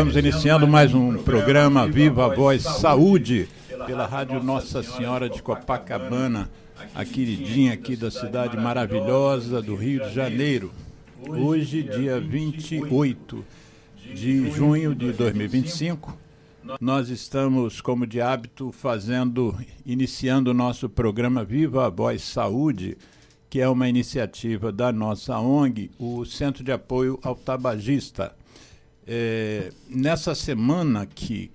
Estamos iniciando mais um programa Viva a Voz Saúde pela Rádio Nossa Senhora de Copacabana, a queridinha aqui da cidade maravilhosa do Rio de Janeiro. Hoje, dia 28 de junho de 2025, nós estamos, como de hábito, iniciando o nosso programa Viva a Voz Saúde, que é uma iniciativa da nossa ONG, o Centro de Apoio ao Tabagista. Nessa semana que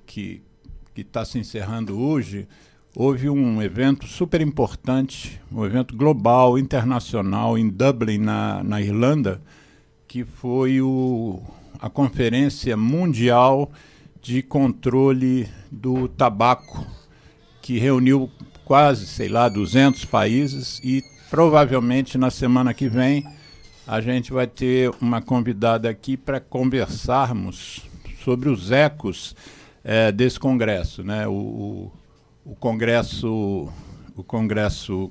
está se encerrando hoje, houve um evento super importante, um evento global, internacional, em Dublin, na Irlanda, que foi a Conferência Mundial de Controle do Tabaco, que reuniu quase, 200 países, e provavelmente na semana que vem a gente vai ter uma convidada aqui para conversarmos sobre os ecos desse congresso, né? O congresso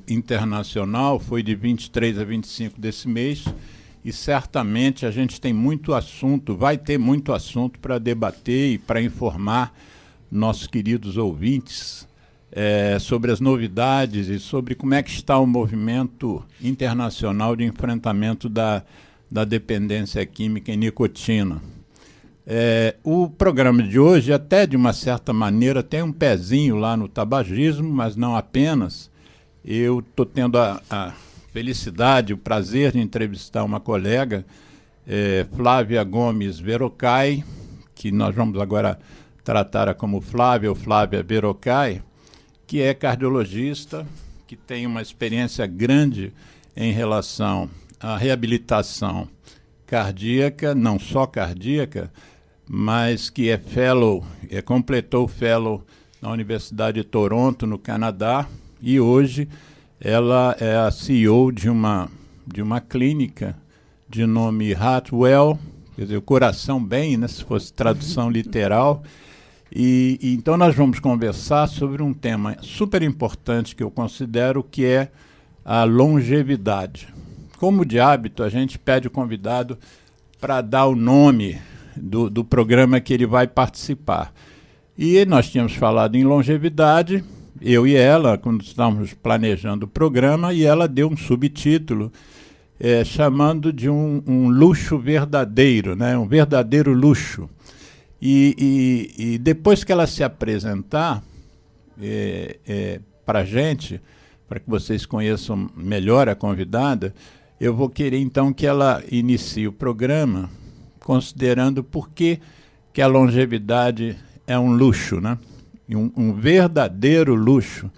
internacional foi de 23 a 25 desse mês e certamente a gente tem muito assunto, vai ter muito assunto para debater e para informar nossos queridos ouvintes sobre as novidades e sobre como é que está o movimento internacional de enfrentamento da dependência química em nicotina. O programa de hoje, até de uma certa maneira, tem um pezinho lá no tabagismo, mas não apenas. Eu estou tendo a felicidade, o prazer de entrevistar uma colega, Flávia Gomes Verocai, que nós vamos agora tratar como Flávia ou Flávia Verocai, que é cardiologista, que tem uma experiência grande em relação à reabilitação cardíaca, não só cardíaca, mas que é fellow, completou o fellow na Universidade de Toronto, no Canadá, e hoje ela é a CEO de uma clínica de nome Heartwell, quer dizer, o coração bem, né, se fosse tradução literal. E então nós vamos conversar sobre um tema super importante que eu considero, que é a longevidade. Como de hábito, a gente pede o convidado para dar o nome do programa que ele vai participar. E nós tínhamos falado em longevidade, eu e ela, quando estávamos planejando o programa, e ela deu um subtítulo chamando de um luxo verdadeiro, né? Um verdadeiro luxo. E depois que ela se apresentar para a gente, para que vocês conheçam melhor a convidada, eu vou querer então que ela inicie o programa considerando por que a longevidade é um luxo, né? Um verdadeiro luxo.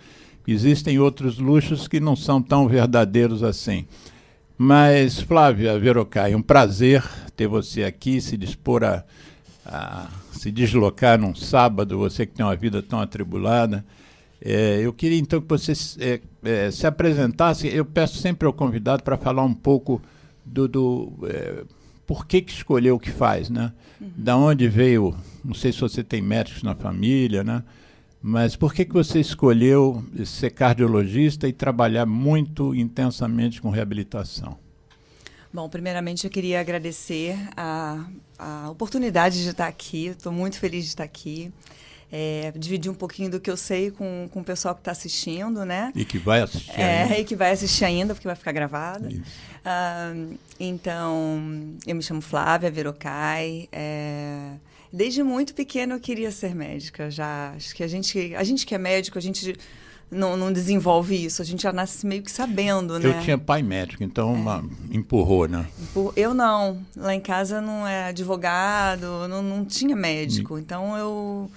Existem outros luxos que não são tão verdadeiros assim. Mas, Flávia Verocai, um prazer ter você aqui, se dispor a se deslocar num sábado, você que tem uma vida tão atribulada. Eu queria então que você se apresentasse. Eu peço sempre ao convidado para falar um pouco do por que escolheu o que faz, né? Uhum. Da onde veio, não sei se você tem médicos na família, né? Mas por que você escolheu ser cardiologista e trabalhar muito intensamente com reabilitação? Bom, primeiramente eu queria agradecer a oportunidade de estar aqui. Estou muito feliz de estar aqui. Dividir um pouquinho do que eu sei com o pessoal que está assistindo, né? E que vai assistir ainda. E que vai assistir ainda, porque vai ficar gravado. Então, eu me chamo Flávia Verocai. Desde muito pequena eu queria ser médica. Acho que a gente que é médico, a gente não desenvolve isso, a gente já nasce meio que sabendo, né? Eu tinha pai médico, então empurrou, né? Eu não, lá em casa não é advogado, não tinha médico, então eu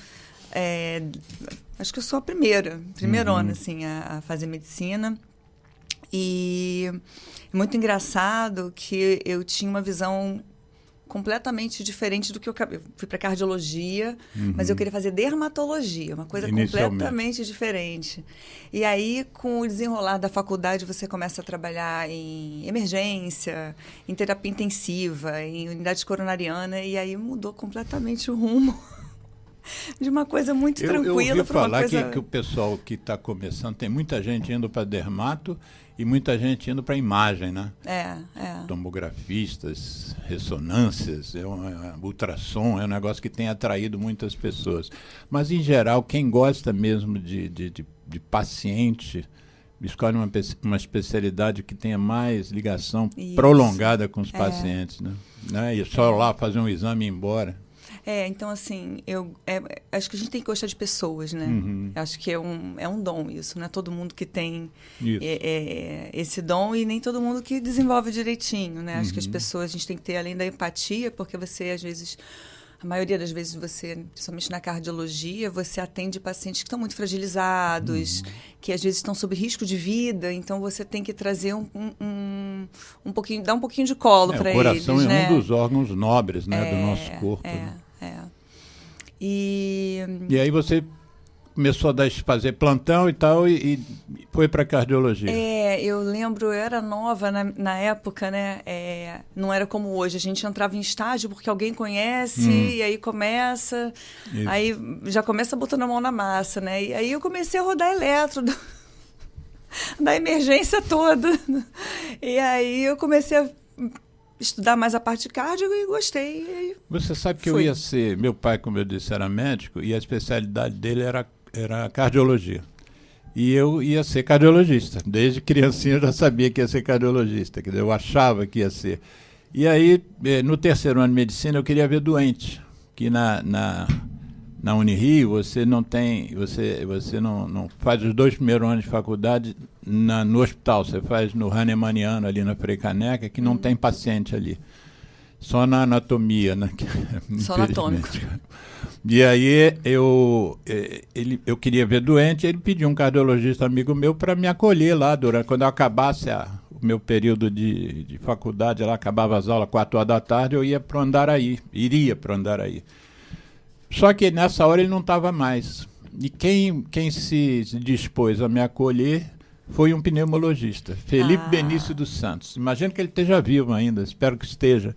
acho que eu sou a primeirona, assim, a fazer medicina. E é muito engraçado que eu tinha uma visão completamente diferente do que eu fui para cardiologia, mas eu queria fazer dermatologia, uma coisa completamente diferente. E aí, com o desenrolar da faculdade, você começa a trabalhar em emergência, em terapia intensiva, em unidade coronariana, e aí mudou completamente o rumo. de uma coisa muito tranquila. Eu ouvi falar coisa... que o pessoal que está começando, tem muita gente indo para dermato e muita gente indo para imagem, né? Tomografistas, ressonâncias, ultrassom, é um negócio que tem atraído muitas pessoas. Mas, em geral, quem gosta mesmo de paciente, escolhe uma especialidade que tenha mais ligação prolongada com os pacientes, né? E só lá fazer um exame e ir embora. Então, assim, acho que a gente tem que gostar de pessoas, né? Acho que é um dom isso, não é todo mundo que tem esse dom e nem todo mundo que desenvolve direitinho, né? Acho que as pessoas, a gente tem que ter, além da empatia, porque você, às vezes, a maioria das vezes você, principalmente na cardiologia, você atende pacientes que estão muito fragilizados, que às vezes estão sob risco de vida, então você tem que trazer um pouquinho, dar um pouquinho de colo para eles. O coração é né? um dos órgãos nobres, né, do nosso corpo. Né? E aí você começou a fazer plantão e tal e foi para cardiologia. Eu lembro, eu era nova na época, né? Não era como hoje. A gente entrava em estágio porque alguém conhece e aí começa. Isso. Aí já começa botando a mão na massa, né? E aí eu comecei a rodar eletro da emergência toda. E aí eu comecei a estudar mais a parte de cardio e gostei. Você sabe que eu ia ser... Meu pai, como eu disse, era médico e a especialidade dele era cardiologia. E eu ia ser cardiologista. Desde criancinha eu já sabia que ia ser cardiologista. Quer dizer, eu achava que ia ser. E aí, no terceiro ano de medicina, eu queria ver doente. Que na Unirio, você não tem... Você não faz os 2 primeiros anos de faculdade no hospital. Você faz no Hahnemanniano, ali na Frei Caneca, que não tem paciente ali. Só na anatomia, né? Só anatômico. E aí eu queria ver doente, ele pediu um cardiologista amigo meu para me acolher lá, quando eu acabasse o meu período de faculdade, ela acabava as aulas 4 horas da tarde, eu iria para o Andaraí. Só que nessa hora ele não estava mais. E quem se dispôs a me acolher foi um pneumologista, Felipe Benício dos Santos. Imagino que ele esteja vivo ainda, espero que esteja.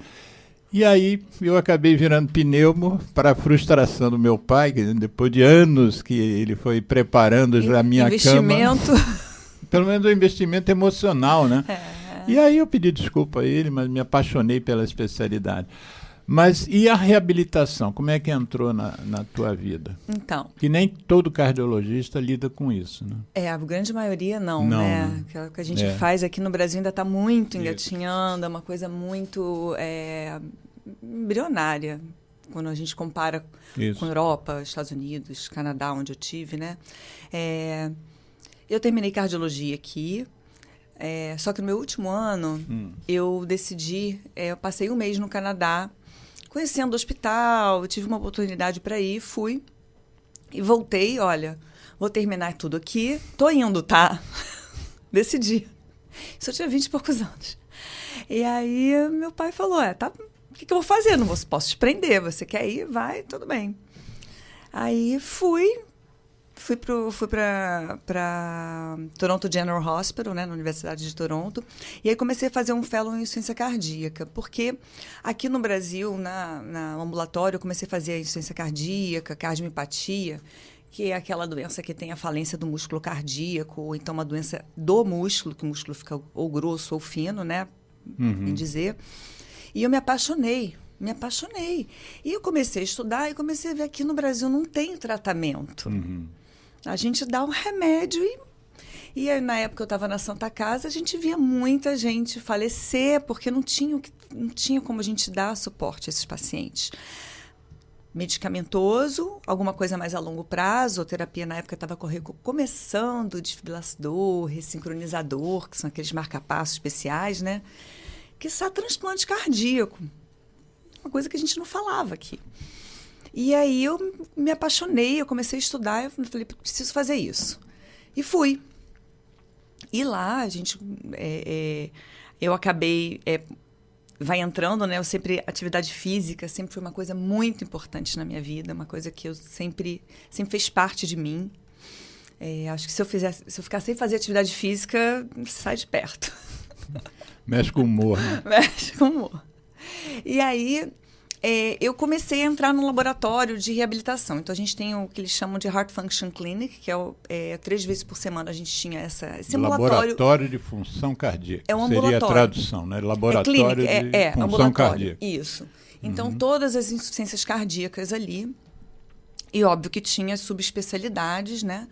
E aí eu acabei virando pneumo para a frustração do meu pai, que depois de anos que ele foi preparando já a minha cama. Pelo menos um investimento emocional, né? E aí eu pedi desculpa a ele, mas me apaixonei pela especialidade. Mas e a reabilitação? Como é que entrou na tua vida? Então. Que nem todo cardiologista lida com isso, né? A grande maioria não, né? O que a gente faz aqui no Brasil ainda está muito engatinhando, é uma coisa muito embrionária, quando a gente compara com Europa, Estados Unidos, Canadá, onde eu tive, né? Eu terminei cardiologia aqui, só que no meu último ano eu decidi, eu passei um mês no Canadá, conhecendo o hospital, tive uma oportunidade para ir, fui e voltei, olha, vou terminar tudo aqui, tô indo, tá? Decidi. Isso eu tinha 20 e poucos anos. E aí meu pai falou, tá, o que eu vou fazer? Não posso te prender, você quer ir? Vai, tudo bem. Aí fui para Toronto General Hospital, né, na Universidade de Toronto, e aí comecei a fazer um fellow em insuficiência cardíaca, porque aqui no Brasil, no ambulatório, eu comecei a fazer a insuficiência cardíaca, cardiomipatia, que é aquela doença que tem a falência do músculo cardíaco, ou então uma doença do músculo, que o músculo fica ou grosso ou fino, né, em dizer. E eu me apaixonei. E eu comecei a estudar e comecei a ver que aqui no Brasil não tem tratamento. A gente dá um remédio e aí, na época eu estava na Santa Casa, a gente via muita gente falecer porque não tinha como a gente dar suporte a esses pacientes. Medicamentoso, alguma coisa mais a longo prazo, a terapia na época estava começando, desfibrilador, ressincronizador, que são aqueles marca-passos especiais, né? Que só transplante cardíaco. Uma coisa que a gente não falava aqui. E aí eu me apaixonei, eu comecei a estudar, eu falei, preciso fazer isso. E fui. E lá, a gente... eu acabei... vai entrando, né? Atividade física sempre foi uma coisa muito importante na minha vida, uma coisa que eu sempre fez parte de mim. Acho que se eu ficar sem fazer atividade física, sai de perto. Mexe com o humor, né? Mexe com o humor. E aí... Eu comecei a entrar no laboratório de reabilitação. Então, a gente tem o que eles chamam de Heart Function Clinic, que é 3 vezes por semana a gente tinha esse ambulatório. Laboratório de função cardíaca. É um Seria ambulatório. a tradução, né? Laboratório de função cardíaca. Isso. Então, todas as insuficiências cardíacas ali. E óbvio que tinha subespecialidades, né?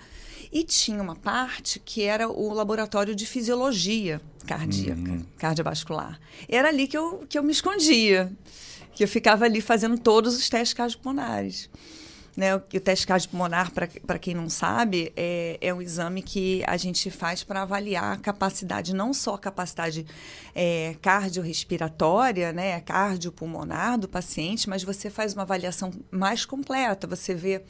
E tinha uma parte que era o laboratório de fisiologia cardíaca, cardiovascular. Era ali que eu me escondia, que eu ficava ali fazendo todos os testes cardiopulmonares. Né? O teste cardiopulmonar, para quem não sabe, é um exame que a gente faz para avaliar a capacidade, não só a capacidade cardiorrespiratória, né? Cardiopulmonar do paciente, mas você faz uma avaliação mais completa. Você vê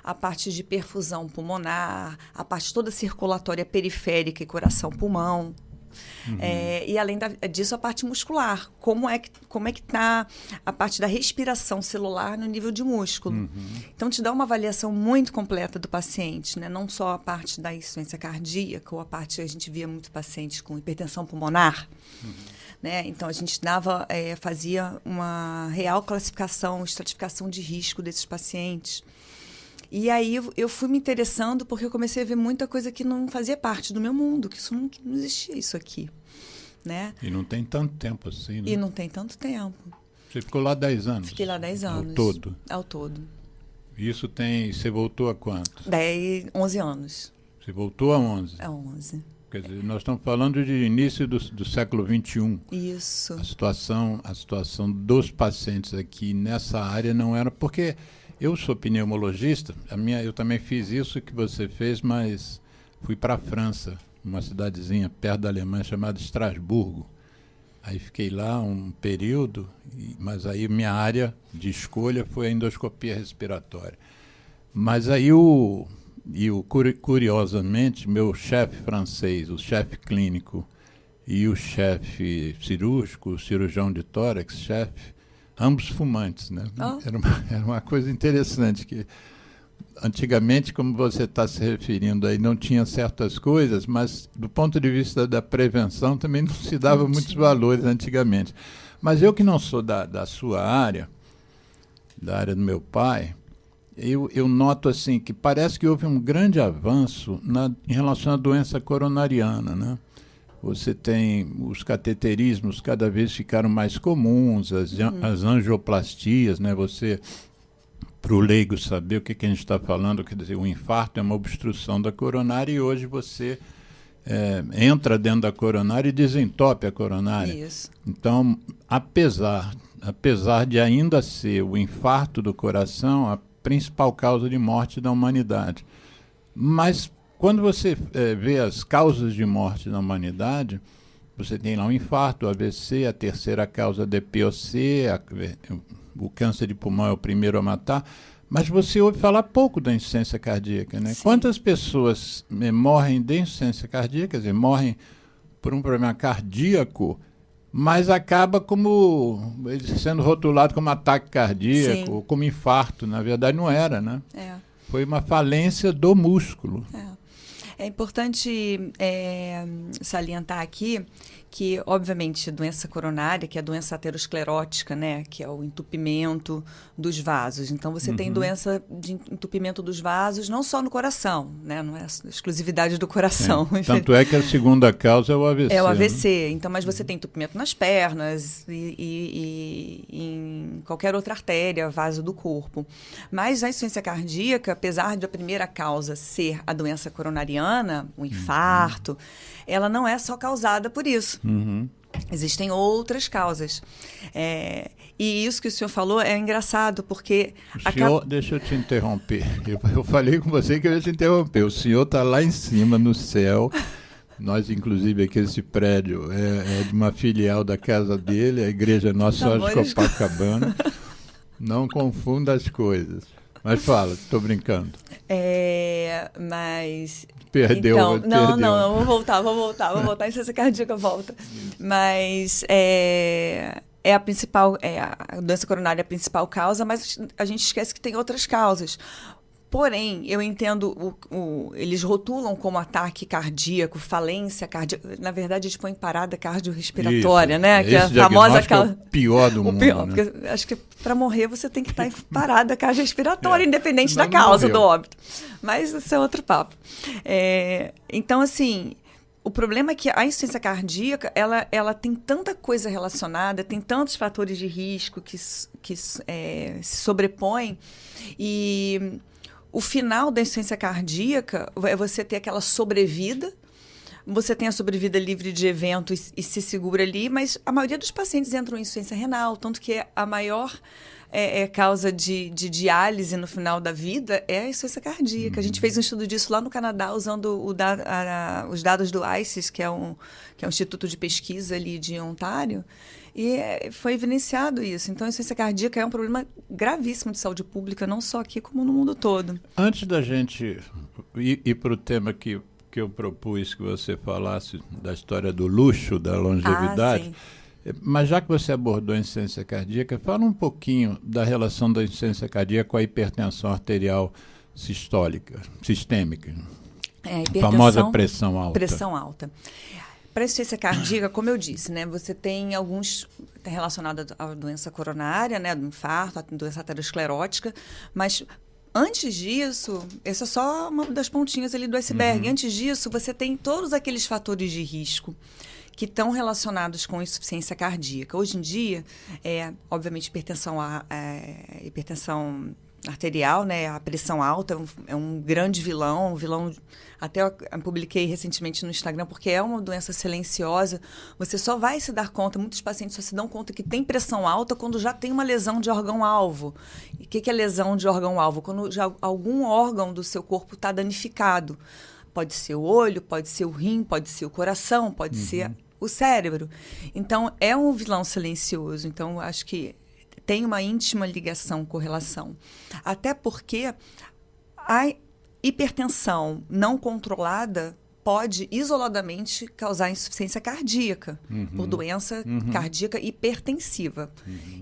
a parte de perfusão pulmonar, a parte toda circulatória periférica e coração-pulmão. E além disso, a parte muscular. Como é que está a parte da respiração celular no nível de músculo. Então, te dá uma avaliação muito completa do paciente, né? Não só a parte da insuficiência cardíaca, ou a parte que a gente via muito pacientes com hipertensão pulmonar. Né? Então, a gente fazia uma real classificação, estratificação de risco desses pacientes. E aí eu fui me interessando porque eu comecei a ver muita coisa que não fazia parte do meu mundo, que isso não existia isso aqui, né? E não tem tanto tempo assim, né? E não tem tanto tempo. Você ficou lá 10 anos? Fiquei lá 10 anos. Ao todo? Ao todo. Isso você voltou a quanto? 11 anos. Você voltou a 11? A 11. Quer dizer, nós estamos falando de início do século XXI. Isso. A situação dos pacientes aqui nessa área não era... Porque eu sou pneumologista, eu também fiz isso que você fez, mas fui para a França, uma cidadezinha perto da Alemanha chamada Estrasburgo. Aí fiquei lá um período, mas aí minha área de escolha foi a endoscopia respiratória. Mas aí curiosamente, meu chefe francês, o chefe clínico e o chefe cirúrgico, o cirurgião de tórax, chefe, ambos fumantes, né? Oh. Era uma coisa interessante, que antigamente, como você está se referindo aí, não tinha certas coisas, mas do ponto de vista da prevenção também não se dava muitos valores antigamente. Mas eu que não sou da sua área, da área do meu pai, eu noto assim que parece que houve um grande avanço em relação à doença coronariana, né? Você tem os cateterismos cada vez ficaram mais comuns, as angioplastias, né? Você, para o leigo saber o que a gente está falando, quer dizer, o infarto é uma obstrução da coronária e hoje você entra dentro da coronária e desentope a coronária. Isso. Então, apesar de ainda ser o infarto do coração a principal causa de morte da humanidade, mas quando você vê as causas de morte na humanidade, você tem lá o infarto, o AVC, a terceira causa DPOC, o câncer de pulmão é o primeiro a matar, mas você ouve falar pouco da insuficiência cardíaca, né? Sim. Quantas pessoas morrem de insuficiência cardíaca, quer dizer, morrem por um problema cardíaco, mas acaba como sendo rotulado como ataque cardíaco, ou como infarto, na verdade não era, né? Foi uma falência do músculo. É importante salientar aqui que, obviamente, doença coronária, que é a doença aterosclerótica, né, que é o entupimento dos vasos. Então, você tem doença de entupimento dos vasos não só no coração, né, não é a exclusividade do coração. Tanto é que a segunda causa é o AVC. É o AVC. Né? Então, mas você tem entupimento nas pernas e em qualquer outra artéria, vaso do corpo. Mas a insuficiência cardíaca, apesar de a primeira causa ser a doença coronariana, o infarto, ela não é só causada por isso. Existem outras causas. E isso que o senhor falou é engraçado, porque... Deixa eu te interromper. Eu falei com você que eu ia te interromper. O senhor está lá em cima, no céu. Nós, inclusive, aqui esse prédio é de uma filial da casa dele, a igreja Nossa Senhora de Copacabana. Não confunda as coisas. Mas fala, estou brincando. Mas... Perdeu. Então, não, vou voltar, insuficiência cardíaca volta. Mas a principal, a doença coronária é a principal causa, mas a gente esquece que tem outras causas. Porém, eu entendo, eles rotulam como ataque cardíaco, falência cardíaca. Na verdade, eles põem parada cardiorrespiratória, né? Que é a famosa é o pior do mundo. Pior, né? Porque acho que para morrer você tem que estar em parada cardiorrespiratória, independente da causa do óbito. Mas isso é outro papo. Então, assim, o problema é que a insuficiência cardíaca, ela tem tanta coisa relacionada, tem tantos fatores de risco que se sobrepõem, e o final da insuficiência cardíaca é você ter aquela sobrevida. Você tem a sobrevida livre de evento e se segura ali, mas a maioria dos pacientes entram em insuficiência renal, tanto que a maior causa de diálise no final da vida é a insuficiência cardíaca. A gente fez um estudo disso lá no Canadá, usando os dados do ICES, que é um instituto de pesquisa ali de Ontário, e foi evidenciado isso. Então, a insuficiência cardíaca é um problema gravíssimo de saúde pública, não só aqui, como no mundo todo. Antes da gente ir para o tema que eu propus que você falasse da história do luxo, da longevidade, mas já que você abordou a insuficiência cardíaca, fala um pouquinho da relação da insuficiência cardíaca com a hipertensão arterial sistêmica. A famosa pressão alta. Pressão alta. Para a insuficiência cardíaca, como eu disse, né, você tem alguns relacionados à doença coronária, né, do infarto, à doença aterosclerótica, mas antes disso, essa é só uma das pontinhas ali do iceberg. Antes disso, você tem todos aqueles fatores de risco que estão relacionados com insuficiência cardíaca. Hoje em dia, obviamente, hipertensão arterial, né, a pressão alta é um grande vilão, até eu publiquei recentemente no Instagram, porque é uma doença silenciosa. Você só vai se dar conta, muitos pacientes só se dão conta que tem pressão alta quando já tem uma lesão de órgão-alvo. E o que é lesão de órgão-alvo? Quando já algum órgão do seu corpo está danificado. Pode ser o olho, pode ser o rim, pode ser o coração, pode ser o cérebro. Então, é um vilão silencioso. Então, acho que tem uma íntima ligação, correlação. Até porque a hipertensão não controlada pode, isoladamente, causar insuficiência cardíaca, por doença cardíaca hipertensiva.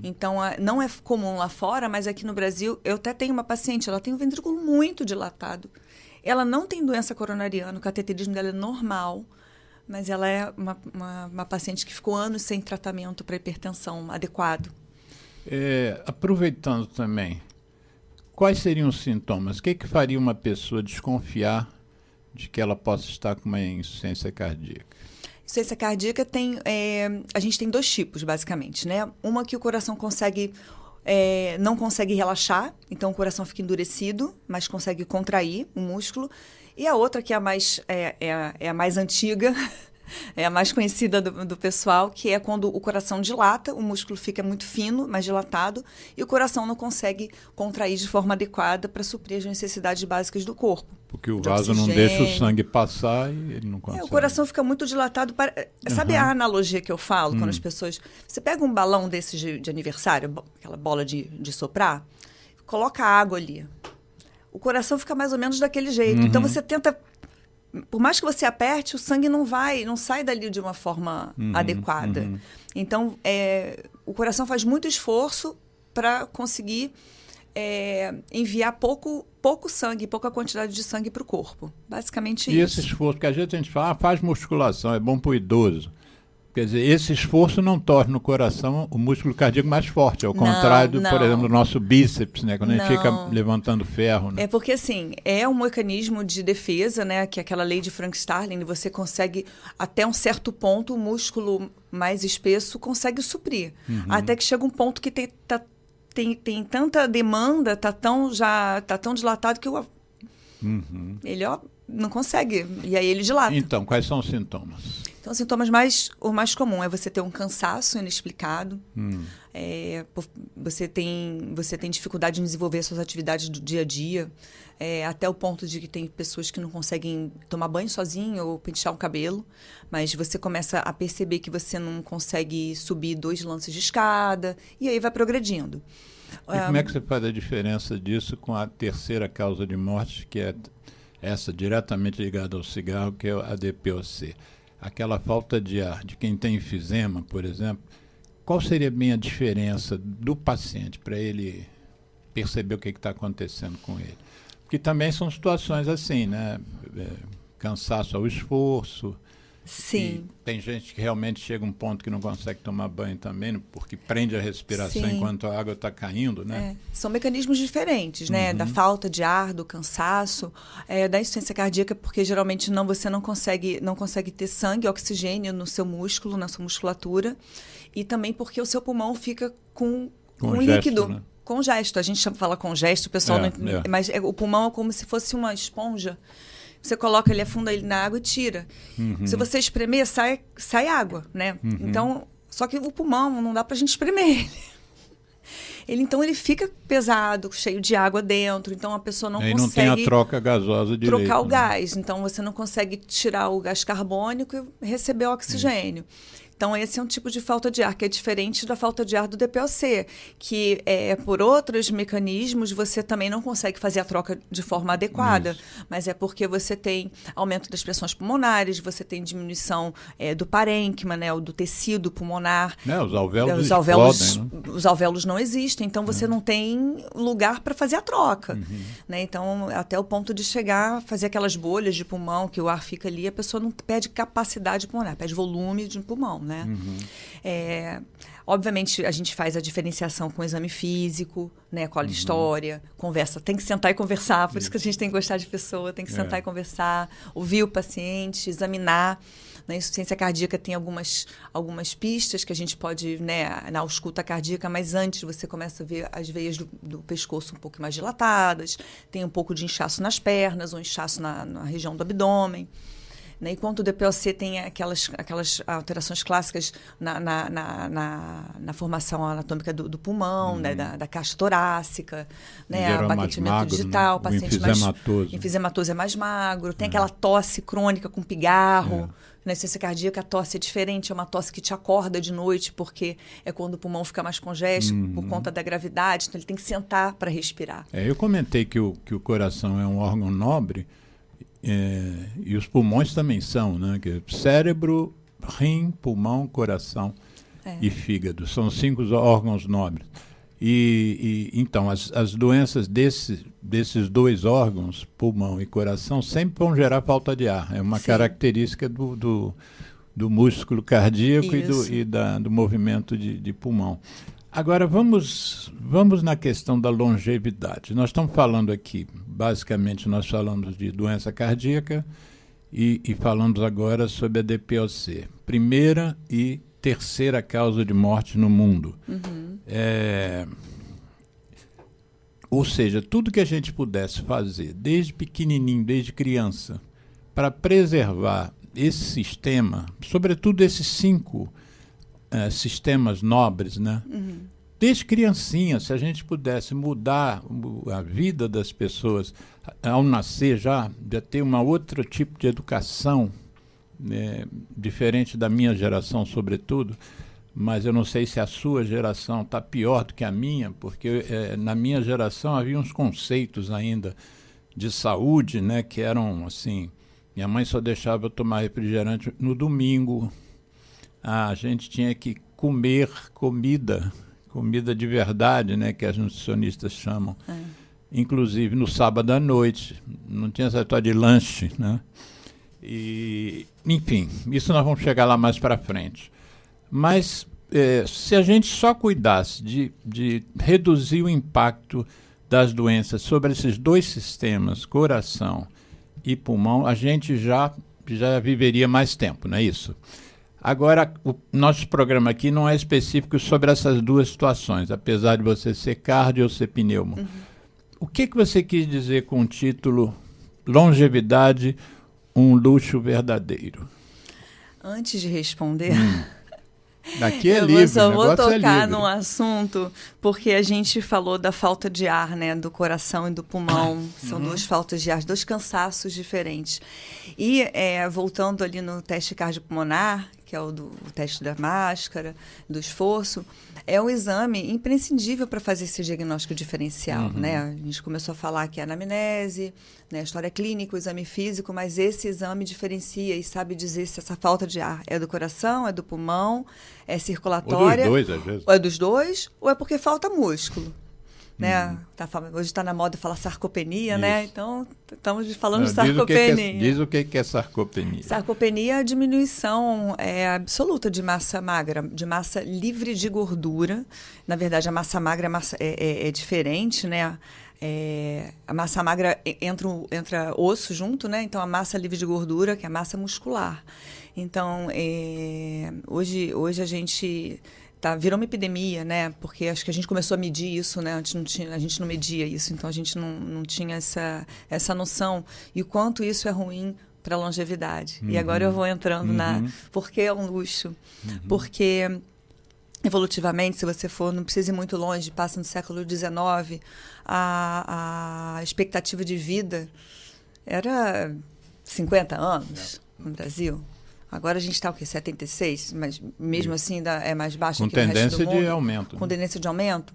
Então, não é comum lá fora, mas aqui no Brasil, eu até tenho uma paciente, ela tem um ventrículo muito dilatado. Ela não tem doença coronariana, o cateterismo dela é normal, mas ela é uma paciente que ficou anos sem tratamento para hipertensão adequado. Aproveitando também, quais seriam os sintomas? O que faria uma pessoa desconfiar de que ela possa estar com uma insuficiência cardíaca? Insuficiência cardíaca a gente tem dois tipos, basicamente, né? Uma que o coração não consegue relaxar, então o coração fica endurecido, mas consegue contrair o músculo. E a outra, que é a mais antiga, é a mais conhecida do pessoal, que é quando o coração dilata, o músculo fica muito fino, mais dilatado, e o coração não consegue contrair de forma adequada para suprir as necessidades básicas do corpo. Porque o vaso não deixa o sangue passar e ele não consegue. O coração fica muito dilatado. Sabe a analogia que eu falo quando as pessoas... Você pega um balão desses de aniversário, aquela bola de soprar, coloca água ali. O coração fica mais ou menos daquele jeito. Então você tenta... Por mais que você aperte, o sangue não sai dali de uma forma adequada. Então, o coração faz muito esforço para conseguir enviar pouco sangue, pouca quantidade de sangue para o corpo. Basicamente isso. E esse esforço, porque às vezes a gente fala, faz musculação, é bom para o idoso. Quer dizer, esse esforço não torna o coração, o músculo cardíaco mais forte, ao contrário, por exemplo, do nosso bíceps, né? Quando a gente fica levantando ferro. Né? É porque, assim, é um mecanismo de defesa, né? Que é aquela lei de Frank-Starling, você consegue, até um certo ponto, o músculo mais espesso consegue suprir. Até que chega um ponto que tem tanta demanda, tá tão dilatado que ele não consegue. E aí ele dilata. Então, quais são os sintomas? Então, os sintomas o mais comum é você ter um cansaço inexplicado, você tem dificuldade em desenvolver suas atividades do dia a dia, até o ponto de que tem pessoas que não conseguem tomar banho sozinho ou pentear o cabelo, mas você começa a perceber que você não consegue subir 2 lances de escada, e aí vai progredindo. E como é que você faz a diferença disso com a terceira causa de morte, que é essa diretamente ligada ao cigarro, que é a DPOC? Aquela falta de ar, de quem tem enfisema, por exemplo, qual seria bem a diferença do paciente para ele perceber o que está acontecendo com ele? Que também são situações assim, né? Cansaço ao esforço. Sim. E tem gente que realmente chega a um ponto que não consegue tomar banho também, porque prende a respiração Sim. enquanto a água está caindo, né? São mecanismos diferentes, né? Da falta de ar, do cansaço, da insuficiência cardíaca, porque geralmente você não consegue ter sangue, oxigênio no seu músculo, na sua musculatura, e também porque o seu pulmão fica com líquido. Né? Congesto. A gente fala congesto, o pessoal não entende, mas o pulmão é como se fosse uma esponja. Você coloca ele, afunda ele na água e tira. Se você espremer, sai água, né? Então, só que o pulmão não dá pra gente espremer ele. Então, ele fica pesado, cheio de água dentro. Então, a pessoa não consegue... não tem a troca gasosa direito. Trocar o gás. Então, você não consegue tirar o gás carbônico e receber o oxigênio. Então, esse é um tipo de falta de ar, que é diferente da falta de ar do DPOC, que por outros mecanismos você também não consegue fazer a troca de forma adequada, mas é porque você tem aumento das pressões pulmonares, você tem diminuição do parênquima, né, ou do tecido pulmonar. Os alvéolos explodem, né? Os alvéolos não existem, então você não tem lugar para fazer a troca. Né? Então, até o ponto de chegar a fazer aquelas bolhas de pulmão, que o ar fica ali, a pessoa não perde capacidade pulmonar, perde volume de pulmão. Né? Obviamente, a gente faz a diferenciação com o exame físico, né, com a história, conversa. Tem que sentar e conversar, por isso que a gente tem que gostar de pessoa, tem que sentar e conversar, ouvir o paciente, examinar. Na insuficiência cardíaca tem algumas pistas que a gente pode, né, na ausculta cardíaca, mas antes você começa a ver as veias do pescoço um pouco mais dilatadas, tem um pouco de inchaço nas pernas, ou inchaço na região do abdômen. Enquanto o DPOC tem aquelas alterações clássicas na formação anatômica do pulmão, né, da caixa torácica, né, abatimento digital, né? Paciente enfisematoso é mais magro, tem aquela tosse crônica com pigarro. Na insuficiência cardíaca, a tosse é diferente, é uma tosse que te acorda de noite, porque é quando o pulmão fica mais congesto, por conta da gravidade, então ele tem que sentar para respirar. Eu comentei que o coração é um órgão nobre, e os pulmões também são, né? Cérebro, rim, pulmão, coração e fígado. São 5 órgãos nobres. Então, as doenças desses 2 órgãos, pulmão e coração, sempre vão gerar falta de ar. É uma característica do músculo cardíaco do movimento de pulmão. Agora, vamos na questão da longevidade. Nós estamos falando aqui, basicamente, nós falamos de doença cardíaca e falamos agora sobre a DPOC. Primeira e terceira causa de morte no mundo. Ou seja, tudo que a gente pudesse fazer, desde pequenininho, desde criança, para preservar esse sistema, sobretudo esses 5 sistemas nobres, né? Desde criancinha, se a gente pudesse mudar a vida das pessoas ao nascer já ter um outro tipo de educação, diferente da minha geração, sobretudo, mas eu não sei se a sua geração está pior do que a minha, porque na minha geração havia uns conceitos ainda de saúde, né, que eram assim, minha mãe só deixava eu tomar refrigerante no domingo. A gente tinha que comer comida de verdade, né, que as nutricionistas chamam. Inclusive no sábado à noite, não tinha essa história de lanche, né? Enfim, isso nós vamos chegar lá mais para frente. Mas se a gente só cuidasse de reduzir o impacto das doenças sobre esses 2 sistemas, coração e pulmão, a gente já viveria mais tempo, não é isso? Agora, o nosso programa aqui não é específico sobre essas 2 situações, apesar de você ser cardio ou ser pneumo. O que você quis dizer com o título Longevidade, um luxo verdadeiro? Antes de responder... Daqui é livre, eu só vou tocar num assunto, porque a gente falou da falta de ar, né, do coração e do pulmão. São 2 faltas de ar, 2 cansaços diferentes. E voltando ali no teste cardiopulmonar, que é o teste da máscara, do esforço, é um exame imprescindível para fazer esse diagnóstico diferencial. Né? A gente começou a falar que é a anamnese, né, a história clínica, o exame físico, mas esse exame diferencia e sabe dizer se essa falta de ar é do coração, é do pulmão, é circulatória. Ou dos 2, às vezes. Ou é dos 2, ou é porque falta músculo. né? Hoje está na moda falar sarcopenia, né? Então, estamos falando de sarcopenia. Diz o que é sarcopenia. Sarcopenia é a diminuição absoluta de massa magra, de massa livre de gordura. Na verdade, a massa magra é diferente, né? A massa magra entra osso junto, né? Então, a massa livre de gordura, que é a massa muscular. Então, hoje a gente... virou uma epidemia, né? Porque acho que a gente começou a medir isso, né? Antes a gente não media isso, então a gente não tinha essa noção. E o quanto isso é ruim para a longevidade. E agora eu vou entrando por que é um luxo? Porque, evolutivamente, se você não precisa ir muito longe, passa no século XIX, a expectativa de vida era 50 anos no Brasil. Agora a gente está, 76, mas mesmo assim ainda é mais baixo que o resto do mundo. Com tendência de aumento. Com tendência de aumento.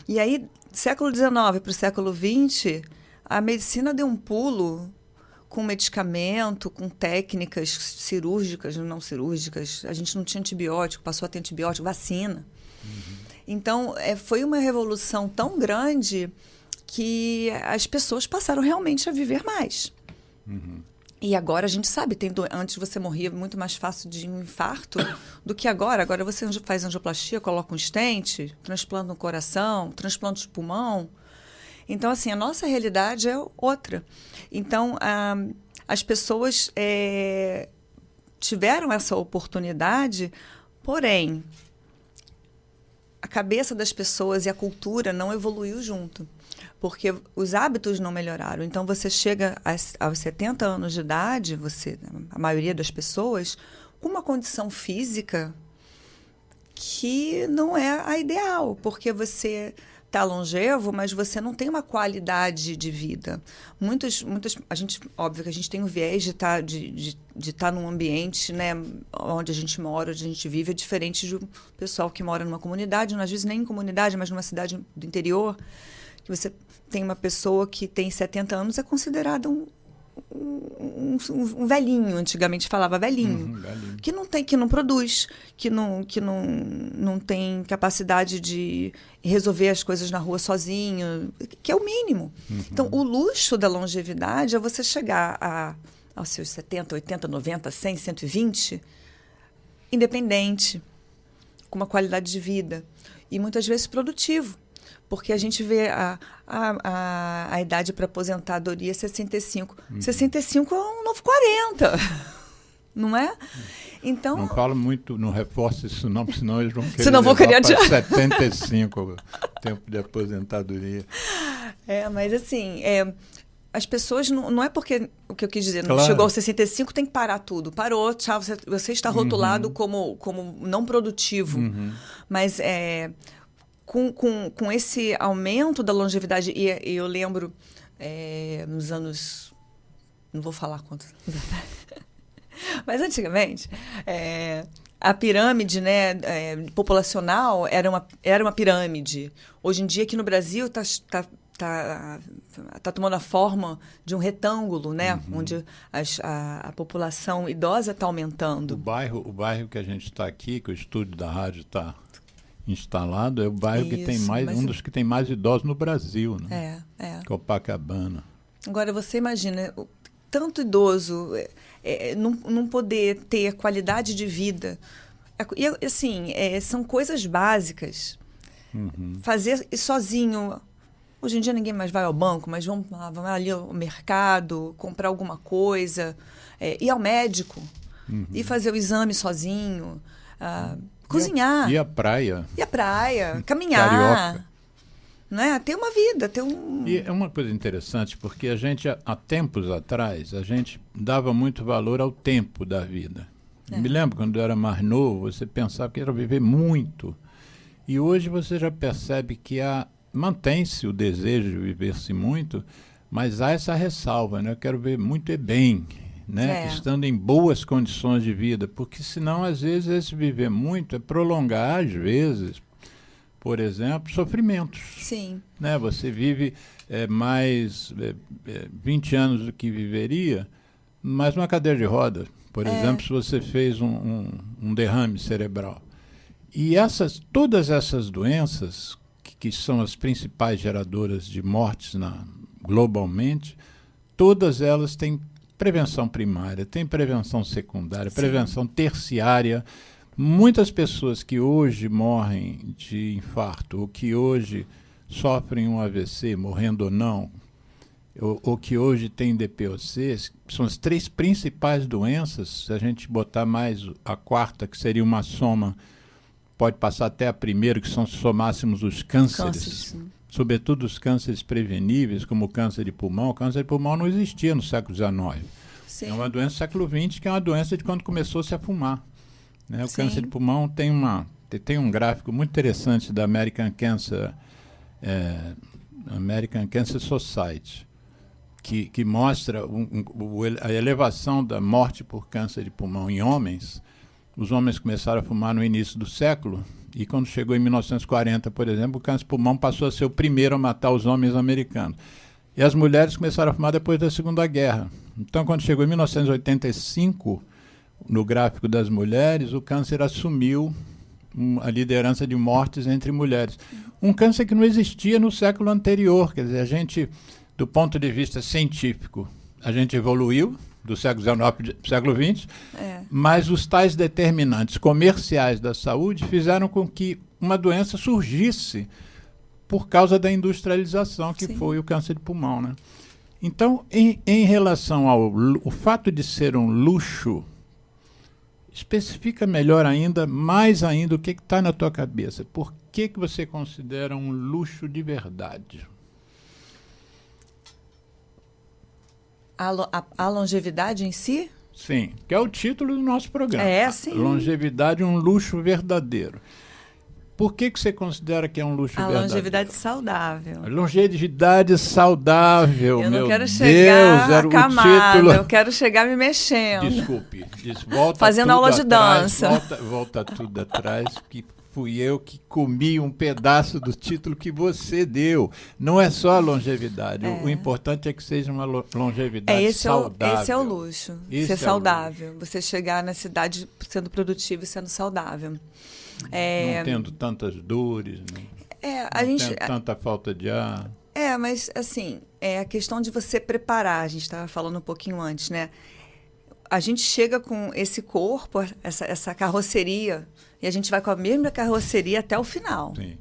E aí, século XIX para o século XX, a medicina deu um pulo com medicamento, com técnicas cirúrgicas, não cirúrgicas. A gente não tinha antibiótico, passou a ter antibiótico, vacina. Então, foi uma revolução tão grande que as pessoas passaram realmente a viver mais. E agora a gente sabe, antes você morria muito mais fácil de um infarto do que agora. Agora você faz angioplastia, coloca um stent, transplanta um coração, transplanta de pulmão. Então, assim, a nossa realidade é outra. Então, as pessoas tiveram essa oportunidade, porém, a cabeça das pessoas e a cultura não evoluiu junto. Porque os hábitos não melhoraram. Então, você chega aos 70 anos de idade, a maioria das pessoas, com uma condição física que não é a ideal, porque você está longevo, mas você não tem uma qualidade de vida. Óbvio que a gente tem o viés de estar num ambiente, né, onde a gente mora, onde a gente vive, é diferente do pessoal que mora numa comunidade, às vezes nem em comunidade, mas numa cidade do interior, que você tem uma pessoa que tem 70 anos, é considerada um velhinho, antigamente falava velhinho, velhinho. Que não produz, que não tem capacidade de resolver as coisas na rua sozinho, que é o mínimo. Então, o luxo da longevidade é você chegar aos seus 70, 80, 90, 100, 120, independente, com uma qualidade de vida e muitas vezes produtivo. Porque a gente vê a idade para aposentadoria é 65. 65 é um novo 40, não é? Então, não falo muito, não reforço isso não, porque senão eles vão querer para 75 o tempo de aposentadoria. Mas assim, as pessoas, não é porque, o que eu quis dizer, não chegou aos 65, tem que parar tudo. Parou, tchau, você está rotulado como não produtivo. Mas... Com esse aumento da longevidade, e eu lembro nos anos... Não vou falar quantos... Mas antigamente, a pirâmide, né, populacional era uma pirâmide. Hoje em dia, aqui no Brasil, está tomando a forma de um retângulo, né, onde a população idosa está aumentando. O bairro que a gente está aqui, que o estúdio da rádio está instalado, é o bairro que tem um dos que tem mais idosos no Brasil, né? Copacabana. Agora, você imagina, tanto idoso não poder ter qualidade de vida. E, assim, são coisas básicas. Fazer sozinho. Hoje em dia ninguém mais vai ao banco, mas vamos ali ao mercado, comprar alguma coisa, ir ao médico, ir fazer o exame sozinho, cozinhar. E a praia. Caminhar. Carioca. Né? Ter uma vida, E é uma coisa interessante, porque a gente, há tempos atrás, a gente dava muito valor ao tempo da vida. Me lembro, quando eu era mais novo, você pensava que era viver muito. E hoje você já percebe que mantém-se o desejo de viver-se muito, mas há essa ressalva, né? Eu quero ver muito e bem, né? Estando em boas condições de vida, porque senão, às vezes, esse viver muito é prolongar, às vezes, por exemplo, sofrimentos. Sim. Né? Você vive mais 20 anos do que viveria, mas numa cadeira de roda, por exemplo, se você fez um derrame cerebral. E todas essas doenças que são as principais geradoras de mortes globalmente, todas elas têm prevenção primária, têm prevenção secundária, Sim. prevenção terciária. Muitas pessoas que hoje morrem de infarto, ou que hoje sofrem um AVC, morrendo ou não, ou que hoje têm DPOC, são as 3 principais doenças. Se a gente botar mais a quarta, que seria uma soma, pode passar até a primeira, que são, se somássemos os cânceres, sobretudo os cânceres preveníveis, como o câncer de pulmão. O câncer de pulmão não existia no século XIX. Sim. É uma doença do século XX, que é uma doença de quando começou-se a fumar. Né? O Sim. câncer de pulmão tem um gráfico muito interessante da American Cancer Society, que mostra a elevação da morte por câncer de pulmão em homens. Os homens começaram a fumar no início do século, e quando chegou em 1940, por exemplo, o câncer de pulmão passou a ser o primeiro a matar os homens americanos. E as mulheres começaram a fumar depois da Segunda Guerra. Então, quando chegou em 1985, no gráfico das mulheres, o câncer assumiu a liderança de mortes entre mulheres. Um câncer que não existia no século anterior. Quer dizer, a gente, do ponto de vista científico, a gente evoluiu do século XIX para o século XX, mas os tais determinantes comerciais da saúde fizeram com que uma doença surgisse por causa da industrialização, que Sim. foi o câncer de pulmão, né? Então, em relação ao fato de ser um luxo, especifica melhor ainda, mais ainda, o que está na tua cabeça. Por que você considera um luxo de verdade? A longevidade em si? Sim, que é o título do nosso programa. Sim. Longevidade, um luxo verdadeiro. Por que você considera que é um luxo verdadeiro? A longevidade saudável. A longevidade saudável, eu não meu quero Deus, chegar era acamada, o título. Eu quero chegar me mexendo. Desculpe, volta fazendo tudo aula de atrás, dança. Volta tudo atrás, que fui eu que comi um pedaço do título que você deu. Não é só a longevidade, o importante é que seja uma longevidade saudável. Esse é o luxo, ser saudável. Você chegar na cidade sendo produtivo e sendo saudável. Não tendo tantas dores, não tendo tanta falta de ar. Mas assim, é a questão de você preparar. A gente estava falando um pouquinho antes, né? A gente chega com esse corpo, essa carroceria, e a gente vai com a mesma carroceria até o final. Sim.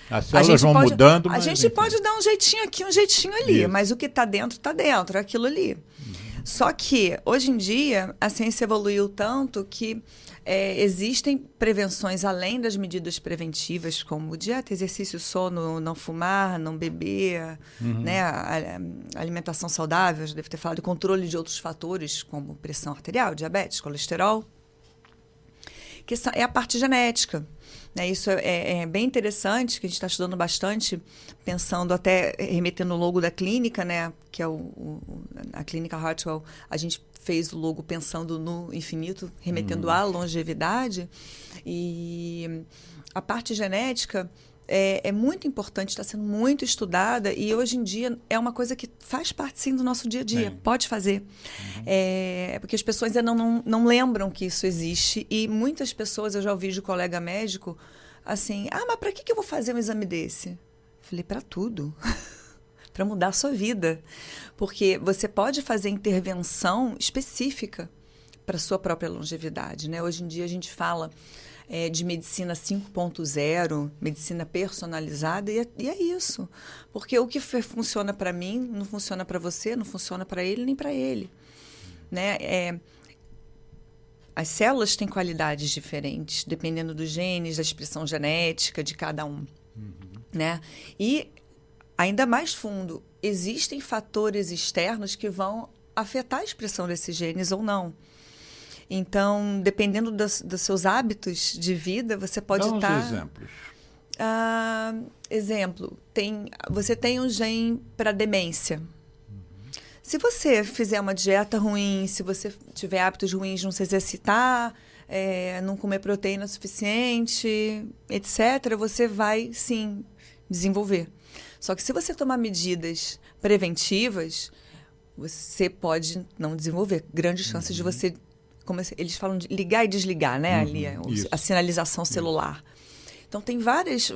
As células vão mudando, mas... A gente pode dar um jeitinho aqui, um jeitinho ali, isso. Mas o que está dentro, é aquilo ali. Uhum. Só que, hoje em dia, a ciência evoluiu tanto que existem prevenções além das medidas preventivas, como dieta, exercício, sono, não fumar, não beber, né, a alimentação saudável, já deve ter falado, controle de outros fatores, como pressão arterial, diabetes, colesterol, que é a parte genética. Né? Isso é bem interessante, que a gente está estudando bastante, pensando até, remetendo o logo da clínica, né, que é a clínica Hartwell, a gente fez o logo pensando no infinito, remetendo à longevidade. E a parte genética é muito importante, está sendo muito estudada, e hoje em dia é uma coisa que faz parte, sim, do nosso dia a dia. Pode fazer. Porque as pessoas ainda não lembram que isso existe, e muitas pessoas, eu já ouvi de colega médico, assim, mas para que eu vou fazer um exame desse? Eu falei, para tudo. Para mudar a sua vida. Porque você pode fazer intervenção específica para a sua própria longevidade. Né? Hoje em dia a gente fala de medicina 5.0, medicina personalizada, e é isso. Porque o que funciona para mim não funciona para você, não funciona para ele nem para ele. Né? As células têm qualidades diferentes, dependendo dos genes, da expressão genética de cada um. Né? E ainda mais fundo, existem fatores externos que vão afetar a expressão desses genes ou não. Então, dependendo dos seus hábitos de vida, você pode estar... Dá uns exemplos. Exemplo, você tem um gene para demência. Se você fizer uma dieta ruim, se você tiver hábitos ruins de não se exercitar, não comer proteína suficiente, etc., você vai, sim, desenvolver. Só que se você tomar medidas preventivas, você pode não desenvolver. Grandes chances de você, como eles falam, de ligar e desligar, né? Ali, a sinalização celular. Então, tem várias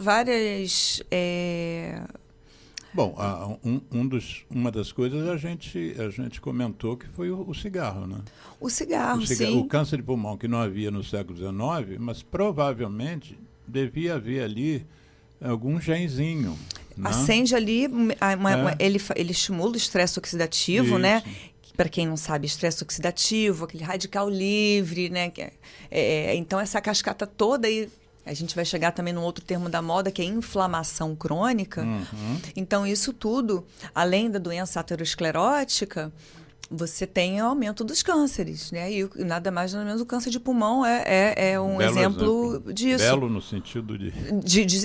Bom, uma das coisas a gente comentou que foi o cigarro, né? O cigarro, sim. O câncer de pulmão, que não havia no século XIX, mas provavelmente devia haver ali algum genzinho. Né? Acende ali, ele estimula o estresse oxidativo, Isso. né? Para quem não sabe, estresse oxidativo, aquele radical livre, né? Então, essa cascata toda aí. A gente vai chegar também num outro termo da moda, que é inflamação crônica. Então, isso tudo, além da doença aterosclerótica, você tem aumento dos cânceres, né? E nada mais nada menos o câncer de pulmão é um exemplo disso. Belo no sentido de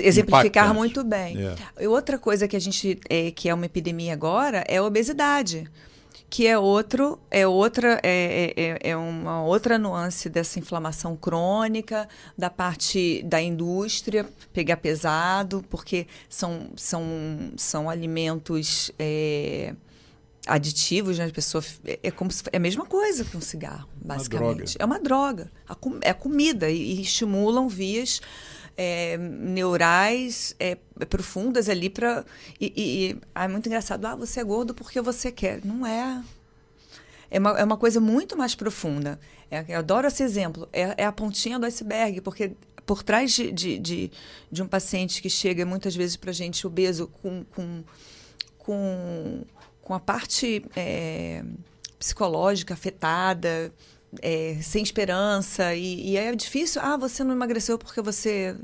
exemplificar impactante. Muito bem. E outra coisa que a gente que é uma epidemia agora é a obesidade, que é uma outra nuance dessa inflamação crônica, da parte da indústria, pegar pesado, porque são alimentos aditivos, né? A pessoa, é a mesma coisa que um cigarro, basicamente. É uma droga. É comida e estimulam vias neurais profundas ali para é muito engraçado. Você é gordo porque você quer. Não é. É uma coisa muito mais profunda. Eu adoro esse exemplo. É a pontinha do iceberg, porque por trás de um paciente que chega muitas vezes para a gente obeso com a parte psicológica afetada, sem esperança, e é difícil. Você não emagreceu porque você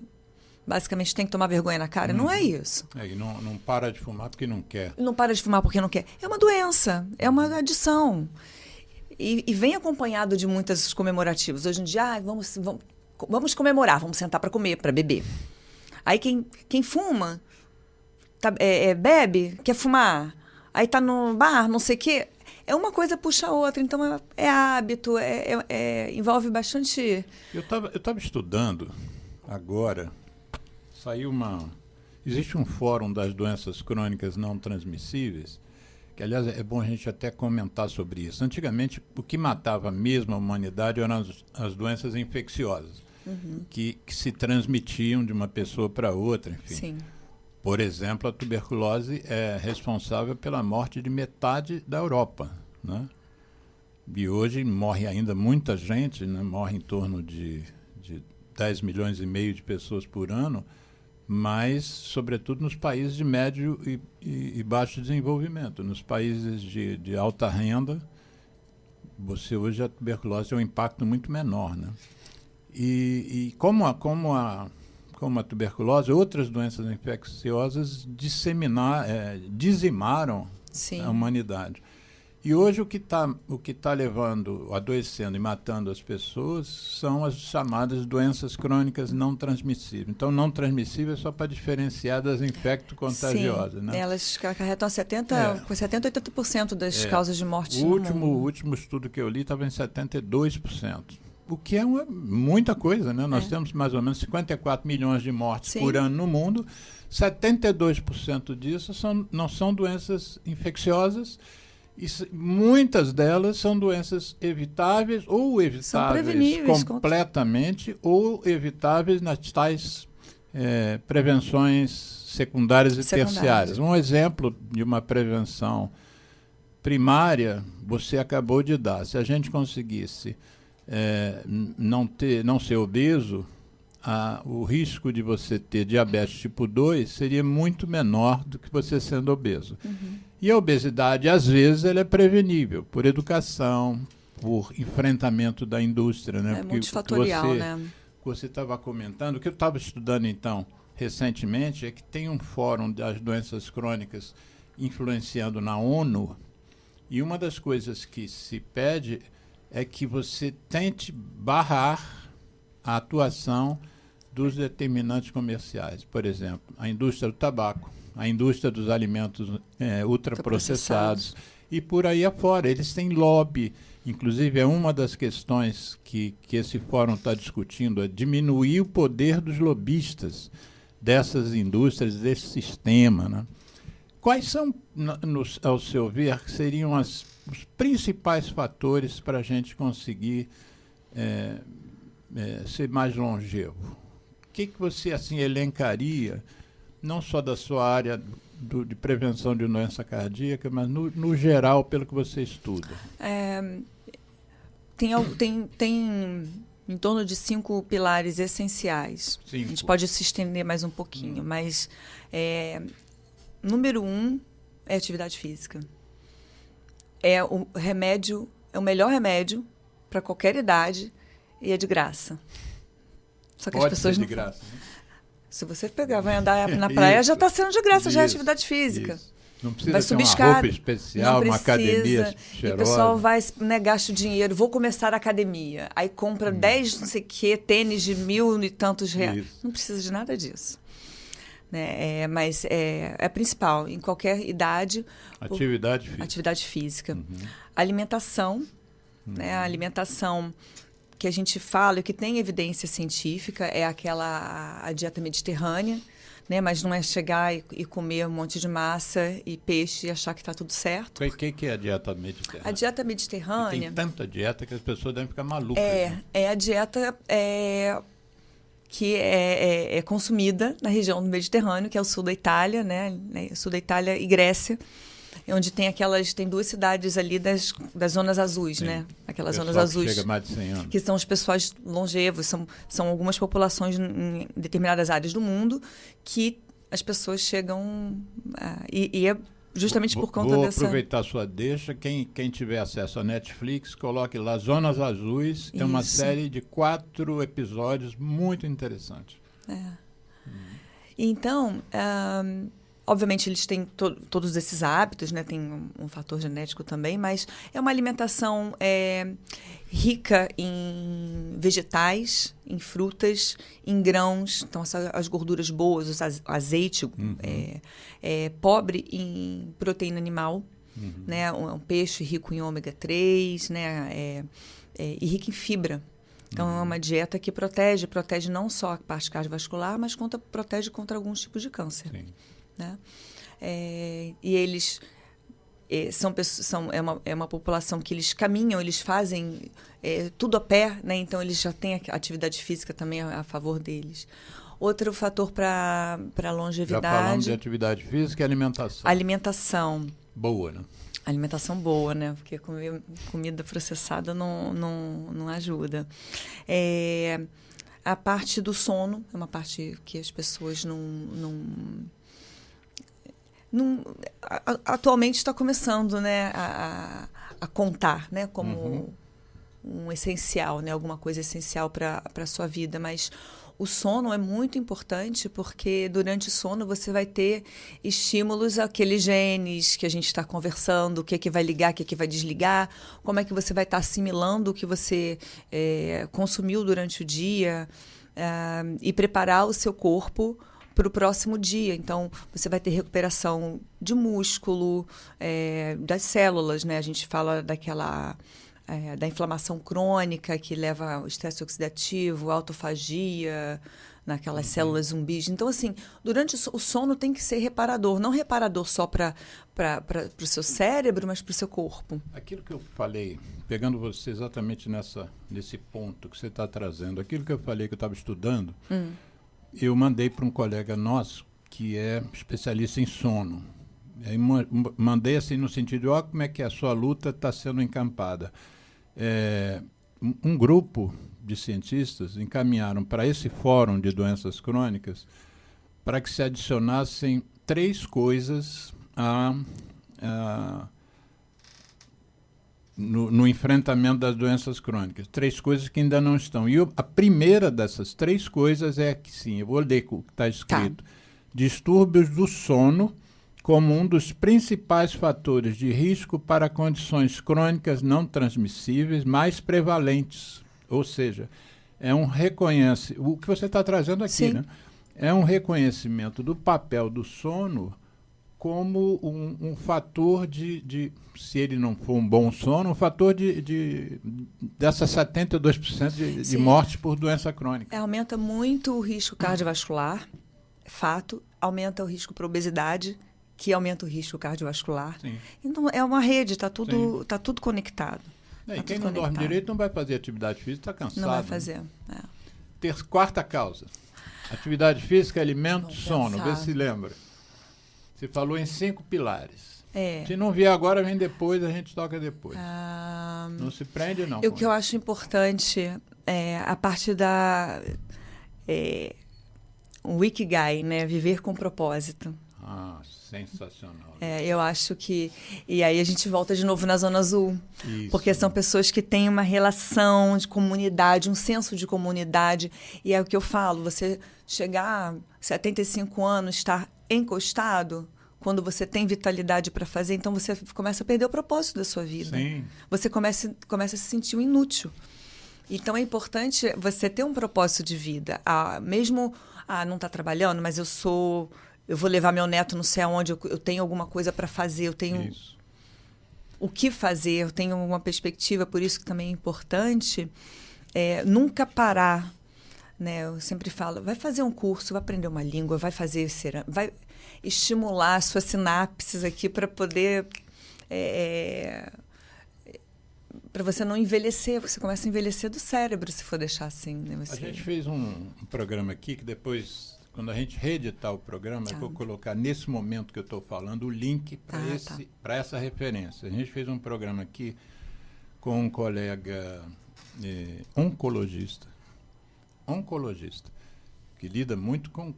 basicamente tem que tomar vergonha na cara. Não é isso. E não para de fumar porque não quer. Não para de fumar porque não quer. É uma doença, é uma adição. E vem acompanhado de muitas comemorativas. Hoje em dia, vamos comemorar, vamos sentar para comer, para beber. Aí quem fuma, bebe, quer fumar, aí tá no bar, não sei o quê. Uma coisa puxa a outra, então é hábito, envolve bastante... Eu tava estudando agora, existe um fórum das doenças crônicas não transmissíveis, que, aliás, é bom a gente até comentar sobre isso. Antigamente, o que matava mesmo a humanidade eram as doenças infecciosas, que se transmitiam de uma pessoa para outra, enfim. Sim. Por exemplo, a tuberculose é responsável pela morte de metade da Europa, né? E hoje morre ainda muita gente, né? Morre em torno de 10 milhões e meio de pessoas por ano, mas, sobretudo, nos países de médio e baixo desenvolvimento. Nos países de alta renda, hoje a tuberculose tem um impacto muito menor, né? E como a tuberculose, outras doenças infecciosas dizimaram a humanidade. E hoje o que tá levando, adoecendo e matando as pessoas são as chamadas doenças crônicas não transmissíveis. Então, não transmissível é só para diferenciar das infecto-contagiosas. Sim, né? Elas acarretam 70% a 80% das causas de morte no mundo. O último estudo que eu li estava em 72%. O que é muita coisa, né? Nós temos mais ou menos 54 milhões de mortes por ano no mundo. 72% disso não são doenças infecciosas. E muitas delas são doenças evitáveis ou evitáveis completamente ou evitáveis nas tais prevenções secundárias e terciárias. Um exemplo de uma prevenção primária você acabou de dar. Se a gente conseguisse não ser obeso, o risco de você ter diabetes tipo 2 seria muito menor do que você sendo obeso. E a obesidade, às vezes, ela é prevenível por educação, por enfrentamento da indústria. Né? Multifatorial, né? Você estava comentando, o que eu estava estudando, então, recentemente, é que tem um fórum das doenças crônicas influenciando na ONU, e uma das coisas que se pede é que você tente barrar a atuação dos determinantes comerciais. Por exemplo, a indústria do tabaco, a indústria dos alimentos ultraprocessados e por aí afora. Eles têm lobby. Inclusive, é uma das questões que esse fórum está discutindo, é diminuir o poder dos lobistas dessas indústrias, desse sistema. Né? Quais são, ao seu ver, seriam os principais fatores para a gente conseguir ser mais longevo? que você assim elencaria, não só da sua área de prevenção de doença cardíaca, mas no geral, pelo que você estuda? Tem em torno de 5 pilares essenciais. 5. A gente pode se estender mais um pouquinho, mas número 1 é atividade física. É o melhor remédio para qualquer idade e é de graça. Só que pode as pessoas ser não... de graça, né? Se você vai andar na praia, já está sendo de graça, já é atividade física. Isso. Não precisa vai ter subir uma escada, roupa especial, uma academia cheirosa. E o pessoal vai, né, gasta dinheiro, vou começar a academia. Aí compra 10, não sei o quê, tênis de 1.000 e tantos reais. Isso. Não precisa de nada disso. Né? Mas é principal, em qualquer idade. Atividade física. Atividade física. Alimentação. Né? A alimentação que a gente fala e que tem evidência científica é a dieta mediterrânea. Né? Mas não é chegar e comer um monte de massa e peixe e achar que está tudo certo. O que é a dieta mediterrânea? A dieta mediterrânea... E tem tanta dieta que as pessoas devem ficar malucas. É a dieta que é consumida na região do Mediterrâneo, que é o sul da Itália, né? Sul da Itália e Grécia, onde tem 2 cidades ali das zonas azuis, Sim. né? Aquelas zonas azuis. Que chega mais de 100 anos. Que são os pessoais longevos, são algumas populações em determinadas áreas do mundo que as pessoas chegam e é justamente por conta Vou dessa... aproveitar a sua deixa. Quem tiver acesso à Netflix, coloque lá Zonas Azuis. Tem uma série de 4 episódios muito interessantes. Então... obviamente, eles têm todos esses hábitos, né? Tem um fator genético também, mas é uma alimentação rica em vegetais, em frutas, em grãos, então as gorduras boas, o azeite, pobre em proteína animal, né? Um peixe rico em ômega 3, né? E rico em fibra. Então, é uma dieta que protege não só a parte cardiovascular, mas protege contra alguns tipos de câncer. Sim. Né? E eles é uma população que eles caminham, eles fazem tudo a pé, né? Então eles já têm a atividade física também a favor deles. Outro fator para longevidade... Já falamos de atividade física e alimentação. Alimentação. Boa, né? Alimentação boa, né? Porque comer comida processada não ajuda. A parte do sono é uma parte que as pessoas atualmente está começando, né, a contar, né, como um essencial, né, alguma coisa essencial para a sua vida, mas o sono é muito importante porque durante o sono você vai ter estímulos àqueles genes que a gente está conversando, o que vai ligar, o que vai desligar, como é que você vai estar assimilando o que você consumiu durante o dia e preparar o seu corpo para o próximo dia. Então, você vai ter recuperação de músculo, das células, né? A gente fala da inflamação crônica que leva ao estresse oxidativo, autofagia, naquelas células zumbis. Então, assim, durante o sono tem que ser reparador. Não reparador só para o seu cérebro, mas para o seu corpo. Aquilo que eu falei, pegando você exatamente nesse ponto que você está trazendo, aquilo que eu falei que eu estava estudando, eu mandei para um colega nosso que é especialista em sono. Aí mandei assim no sentido de, olha como é que a sua luta está sendo encampada. Um grupo de cientistas encaminharam para esse fórum de doenças crônicas para que se adicionassem 3 coisas no enfrentamento das doenças crônicas. 3 coisas que ainda não estão. E a primeira dessas 3 coisas é que, sim, eu vou ler o que está escrito. Tá. Distúrbios do sono como um dos principais fatores de risco para condições crônicas não transmissíveis mais prevalentes. Ou seja, o que você está trazendo aqui, né? É um reconhecimento do papel do sono como um fator se ele não for um bom sono, um fator dessas 72% de mortes por doença crônica. Aumenta muito o risco cardiovascular, fato, aumenta o risco para obesidade, que aumenta o risco cardiovascular. Sim. Então, é uma rede, está tudo conectado. E quem não dorme direito não vai fazer atividade física, está cansado. Não vai fazer. Quarta causa. Atividade física, alimento, sono. pensar. Vê se lembra. Você falou em 5 pilares. É. Se não vier agora, vem depois, a gente toca depois. Ah, Não se prende, não. o que eu acho importante é a parte da... o Ikigai, né? Viver com propósito. Ah, sensacional. Eu acho que... E aí a gente volta de novo na Zona Azul. Isso. Porque são pessoas que têm uma relação de comunidade, um senso de comunidade. E é o que eu falo, você chegar a 75 anos, estar encostado, quando você tem vitalidade para fazer, então você começa a perder o propósito da sua vida. Sim. Você começa a se sentir um inútil. Então é importante você ter um propósito de vida. Mesmo, não está trabalhando, mas eu vou levar meu neto não sei aonde, eu tenho alguma coisa para fazer, eu tenho Isso. o que fazer, eu tenho uma perspectiva, por isso que também é importante nunca parar. Né? Eu sempre falo, vai fazer um curso, vai aprender uma língua, vai fazer cerâmica, vai estimular as suas sinapses aqui para poder... para você não envelhecer, você começa a envelhecer do cérebro se for deixar assim. Né? A gente fez um programa aqui que depois, quando a gente reeditar o programa, eu vou colocar nesse momento que eu estou falando o link para essa referência. A gente fez um programa aqui com um colega oncologista, que lida muito com...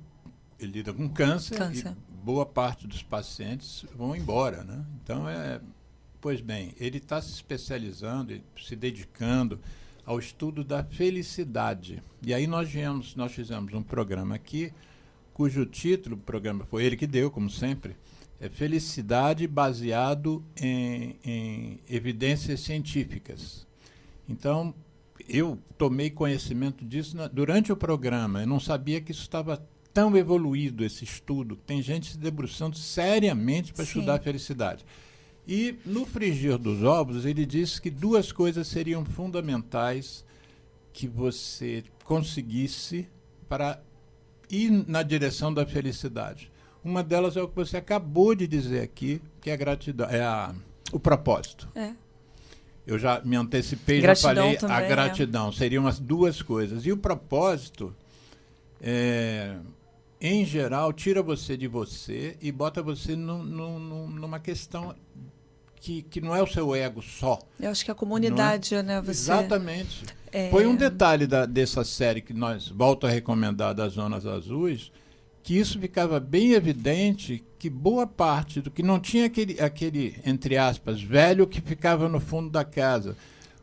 Ele lida com câncer. E boa parte dos pacientes vão embora, né? Então, pois bem, ele está se especializando, se dedicando ao estudo da felicidade. E aí nós fizemos um programa aqui, cujo título, o programa foi ele que deu, como sempre, é Felicidade baseado em evidências científicas. Então, eu tomei conhecimento disso durante o programa. Eu não sabia que isso estava tão evoluído, esse estudo. Tem gente se debruçando seriamente para estudar a felicidade. E, no frigir dos ovos, ele disse que 2 coisas seriam fundamentais que você conseguisse para ir na direção da felicidade. Uma delas é o que você acabou de dizer aqui, que é a gratidão, o propósito. Eu já me antecipei, gratidão, já falei também, a gratidão. Seriam as 2 coisas. E o propósito, em geral, tira você de você e bota você numa questão que não é o seu ego só. Eu acho que a comunidade, né? Você... Exatamente. Foi um detalhe dessa série que nós volto a recomendar, das Zonas Azuis, que isso ficava bem evidente, que boa parte do que não tinha aquele, entre aspas, velho que ficava no fundo da casa.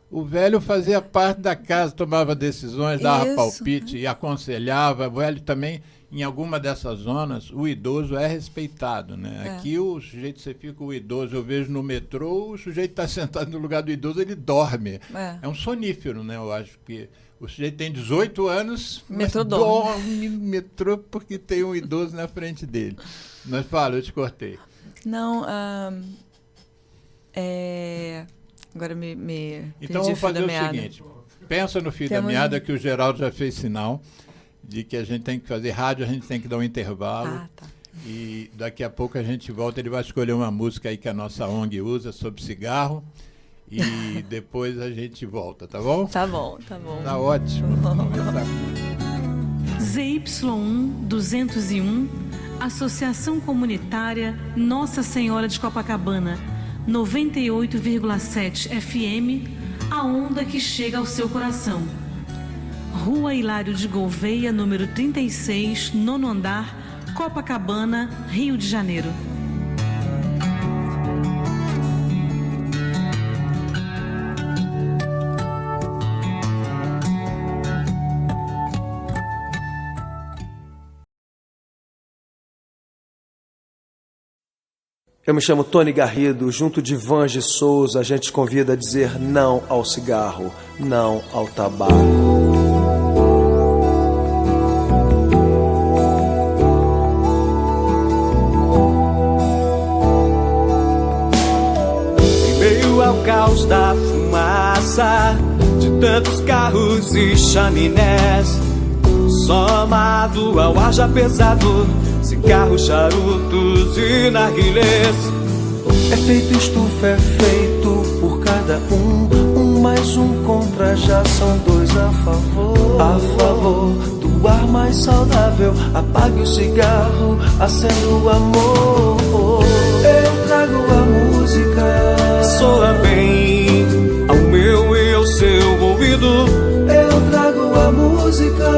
O velho fazia parte da casa, tomava decisões, dava palpite e aconselhava. O velho também, em alguma dessas zonas, o idoso é respeitado, né? Aqui o sujeito, você fica o idoso, eu vejo no metrô, o sujeito está sentado no lugar do idoso, ele dorme. É um sonífero, né? Eu acho que o sujeito tem 18 anos, mas dorme no metrô porque tem um idoso na frente dele. Mas fala, eu te cortei. Não, agora me então vamos fazer o seguinte, pensa no fio da meada, que o Geraldo já fez sinal de que a gente tem que fazer rádio, a gente tem que dar um intervalo. E daqui a pouco a gente volta, ele vai escolher uma música aí que a nossa ONG usa sobre cigarro e depois a gente volta, tá bom? Tá bom. Tá ótimo. ZY1 201, Associação Comunitária Nossa Senhora de Copacabana, 98,7 FM, a onda que chega ao seu coração. Rua Hilário de Gouveia, número 36, 9º andar, Copacabana, Rio de Janeiro. Eu me chamo Tony Garrido, junto de Vange Souza, a gente convida a dizer não ao cigarro, não ao tabaco. Em meio ao caos da fumaça, de tantos carros e chaminés, somado ao ar já pesado, cigarros, charutos e narguilés. É feito estufa, é feito por cada um mais um contra, já são 2 a favor do ar mais mais saudável. Apague o cigarro, acenda o amor. Eu trago a música, soa bem ao meu e ao seu ouvido. Eu trago a música,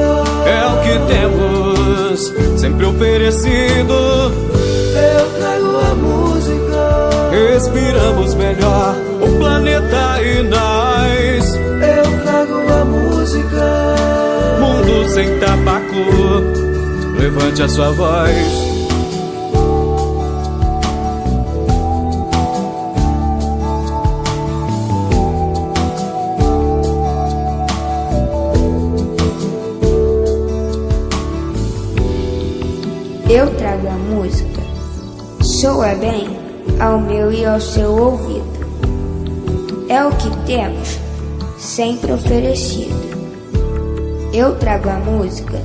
é o que temos sempre oferecido. Eu trago a música, respiramos melhor o planeta e nós. Eu trago a música, mundo sem tabaco, levante a sua voz. Eu trago a música, soa bem ao meu e ao seu ouvido. É o que temos sempre oferecido. Eu trago a música,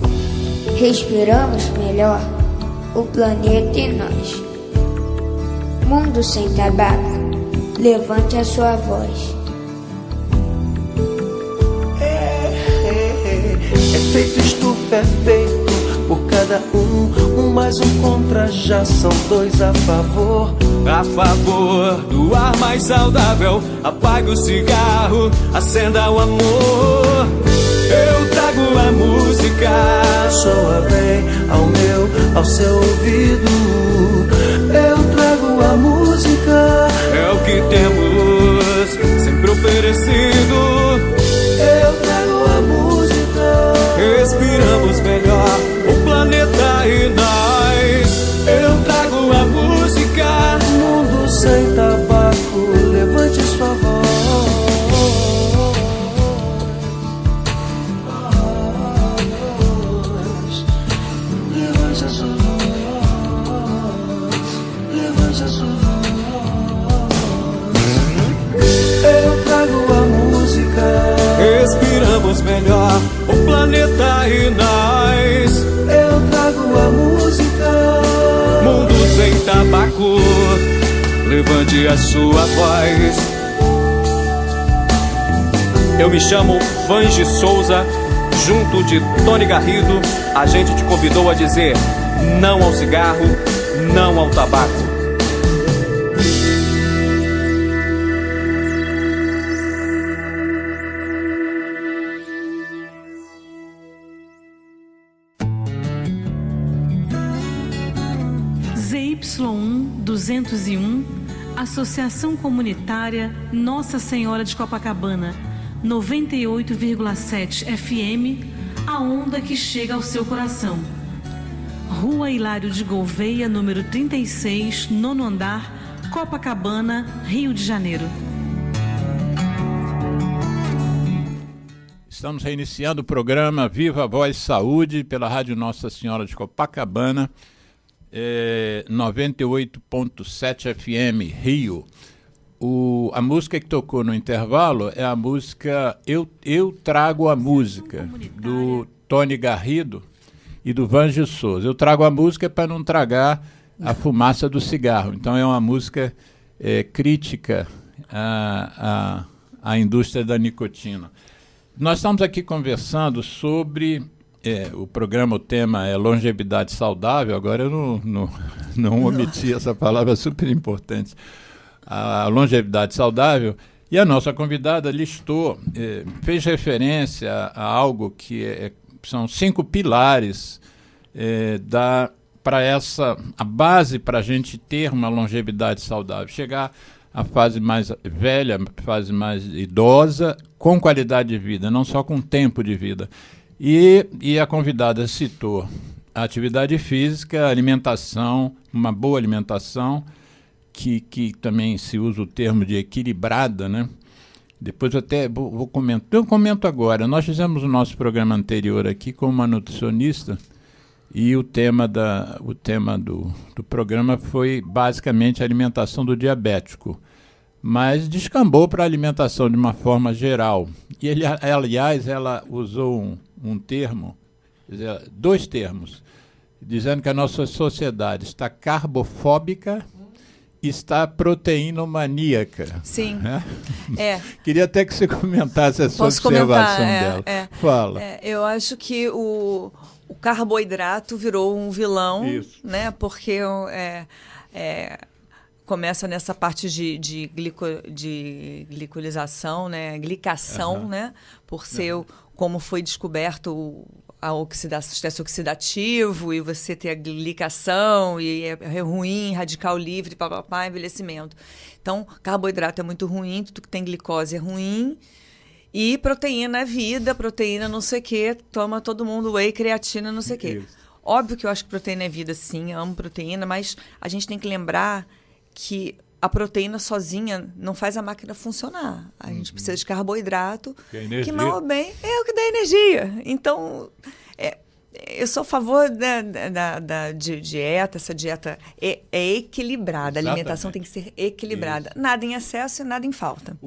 respiramos melhor o planeta e nós. Mundo sem tabaco, levante a sua voz. Efeito estufa é feito por cada um mais um contra, já são dois a favor. A favor do ar mais saudável, apague o cigarro, acenda o amor. Eu trago a música, soa bem ao meu, ao seu ouvido. Eu trago a música, é o que temos sempre oferecido. Eu trago a música, respiramos melhor o planeta e nós. Eu trago a música, mundo sem tabaco, levante sua voz. Levante a sua voz, levante a sua voz. Eu trago a música, respiramos melhor o planeta e nós. Eu trago a música, mundo sem tabaco, levante a sua voz. Eu me chamo Vange Souza, junto de Tony Garrido, a gente te convidou a dizer não ao cigarro, não ao tabaco. ZY1 201, Associação Comunitária Nossa Senhora de Copacabana, 98,7 FM, a onda que chega ao seu coração. Rua Hilário de Gouveia, número 36, 9º andar, Copacabana, Rio de Janeiro. Estamos reiniciando o programa Viva Voz Saúde pela Rádio Nossa Senhora de Copacabana, 98.7 FM, Rio. A música que tocou no intervalo é a música Eu Trago a Música, do Tony Garrido e do Vange Souza. Eu trago a música para não tragar a fumaça do cigarro. Então é uma música crítica à indústria da nicotina. Nós estamos aqui conversando sobre... o programa, o tema é longevidade saudável. Agora eu não omiti essa palavra super importante. A longevidade saudável. E a nossa convidada listou, fez referência a algo que são 5 pilares a base para a gente ter uma longevidade saudável. Chegar à fase mais velha, fase mais idosa, com qualidade de vida, não só com tempo de vida. E a convidada citou a atividade física, a alimentação, uma boa alimentação, que também se usa o termo de equilibrada, né? Depois eu até vou comentar. Eu comento agora. Nós fizemos o nosso programa anterior aqui com uma nutricionista e o tema do programa foi basicamente a alimentação do diabético. Mas descambou para a alimentação de uma forma geral. E, aliás, ela usou um termo, dois termos, dizendo que a nossa sociedade está carbofóbica e está proteínomaníaca. Sim. Queria até que você comentasse essa observação dela. Fala. Eu acho que o carboidrato virou um vilão, Isso. né? Porque começa nessa parte de glicolização, né? Glicação, né? Por ser como foi descoberto o estresse oxidativo, e você ter a glicação, e é ruim, radical livre, papapá, envelhecimento. Então, carboidrato é muito ruim, tudo que tem glicose é ruim. E proteína é vida, proteína não sei o quê, toma todo mundo whey, creatina, não sei o quê. Óbvio que eu acho que proteína é vida, sim, eu amo proteína, mas a gente tem que lembrar que a proteína sozinha não faz a máquina funcionar. A gente precisa de carboidrato, que mal ou bem é o que dá energia. Então, eu sou a favor de dieta, essa dieta é equilibrada, a alimentação tem que ser equilibrada. Isso. Nada em excesso e nada em falta.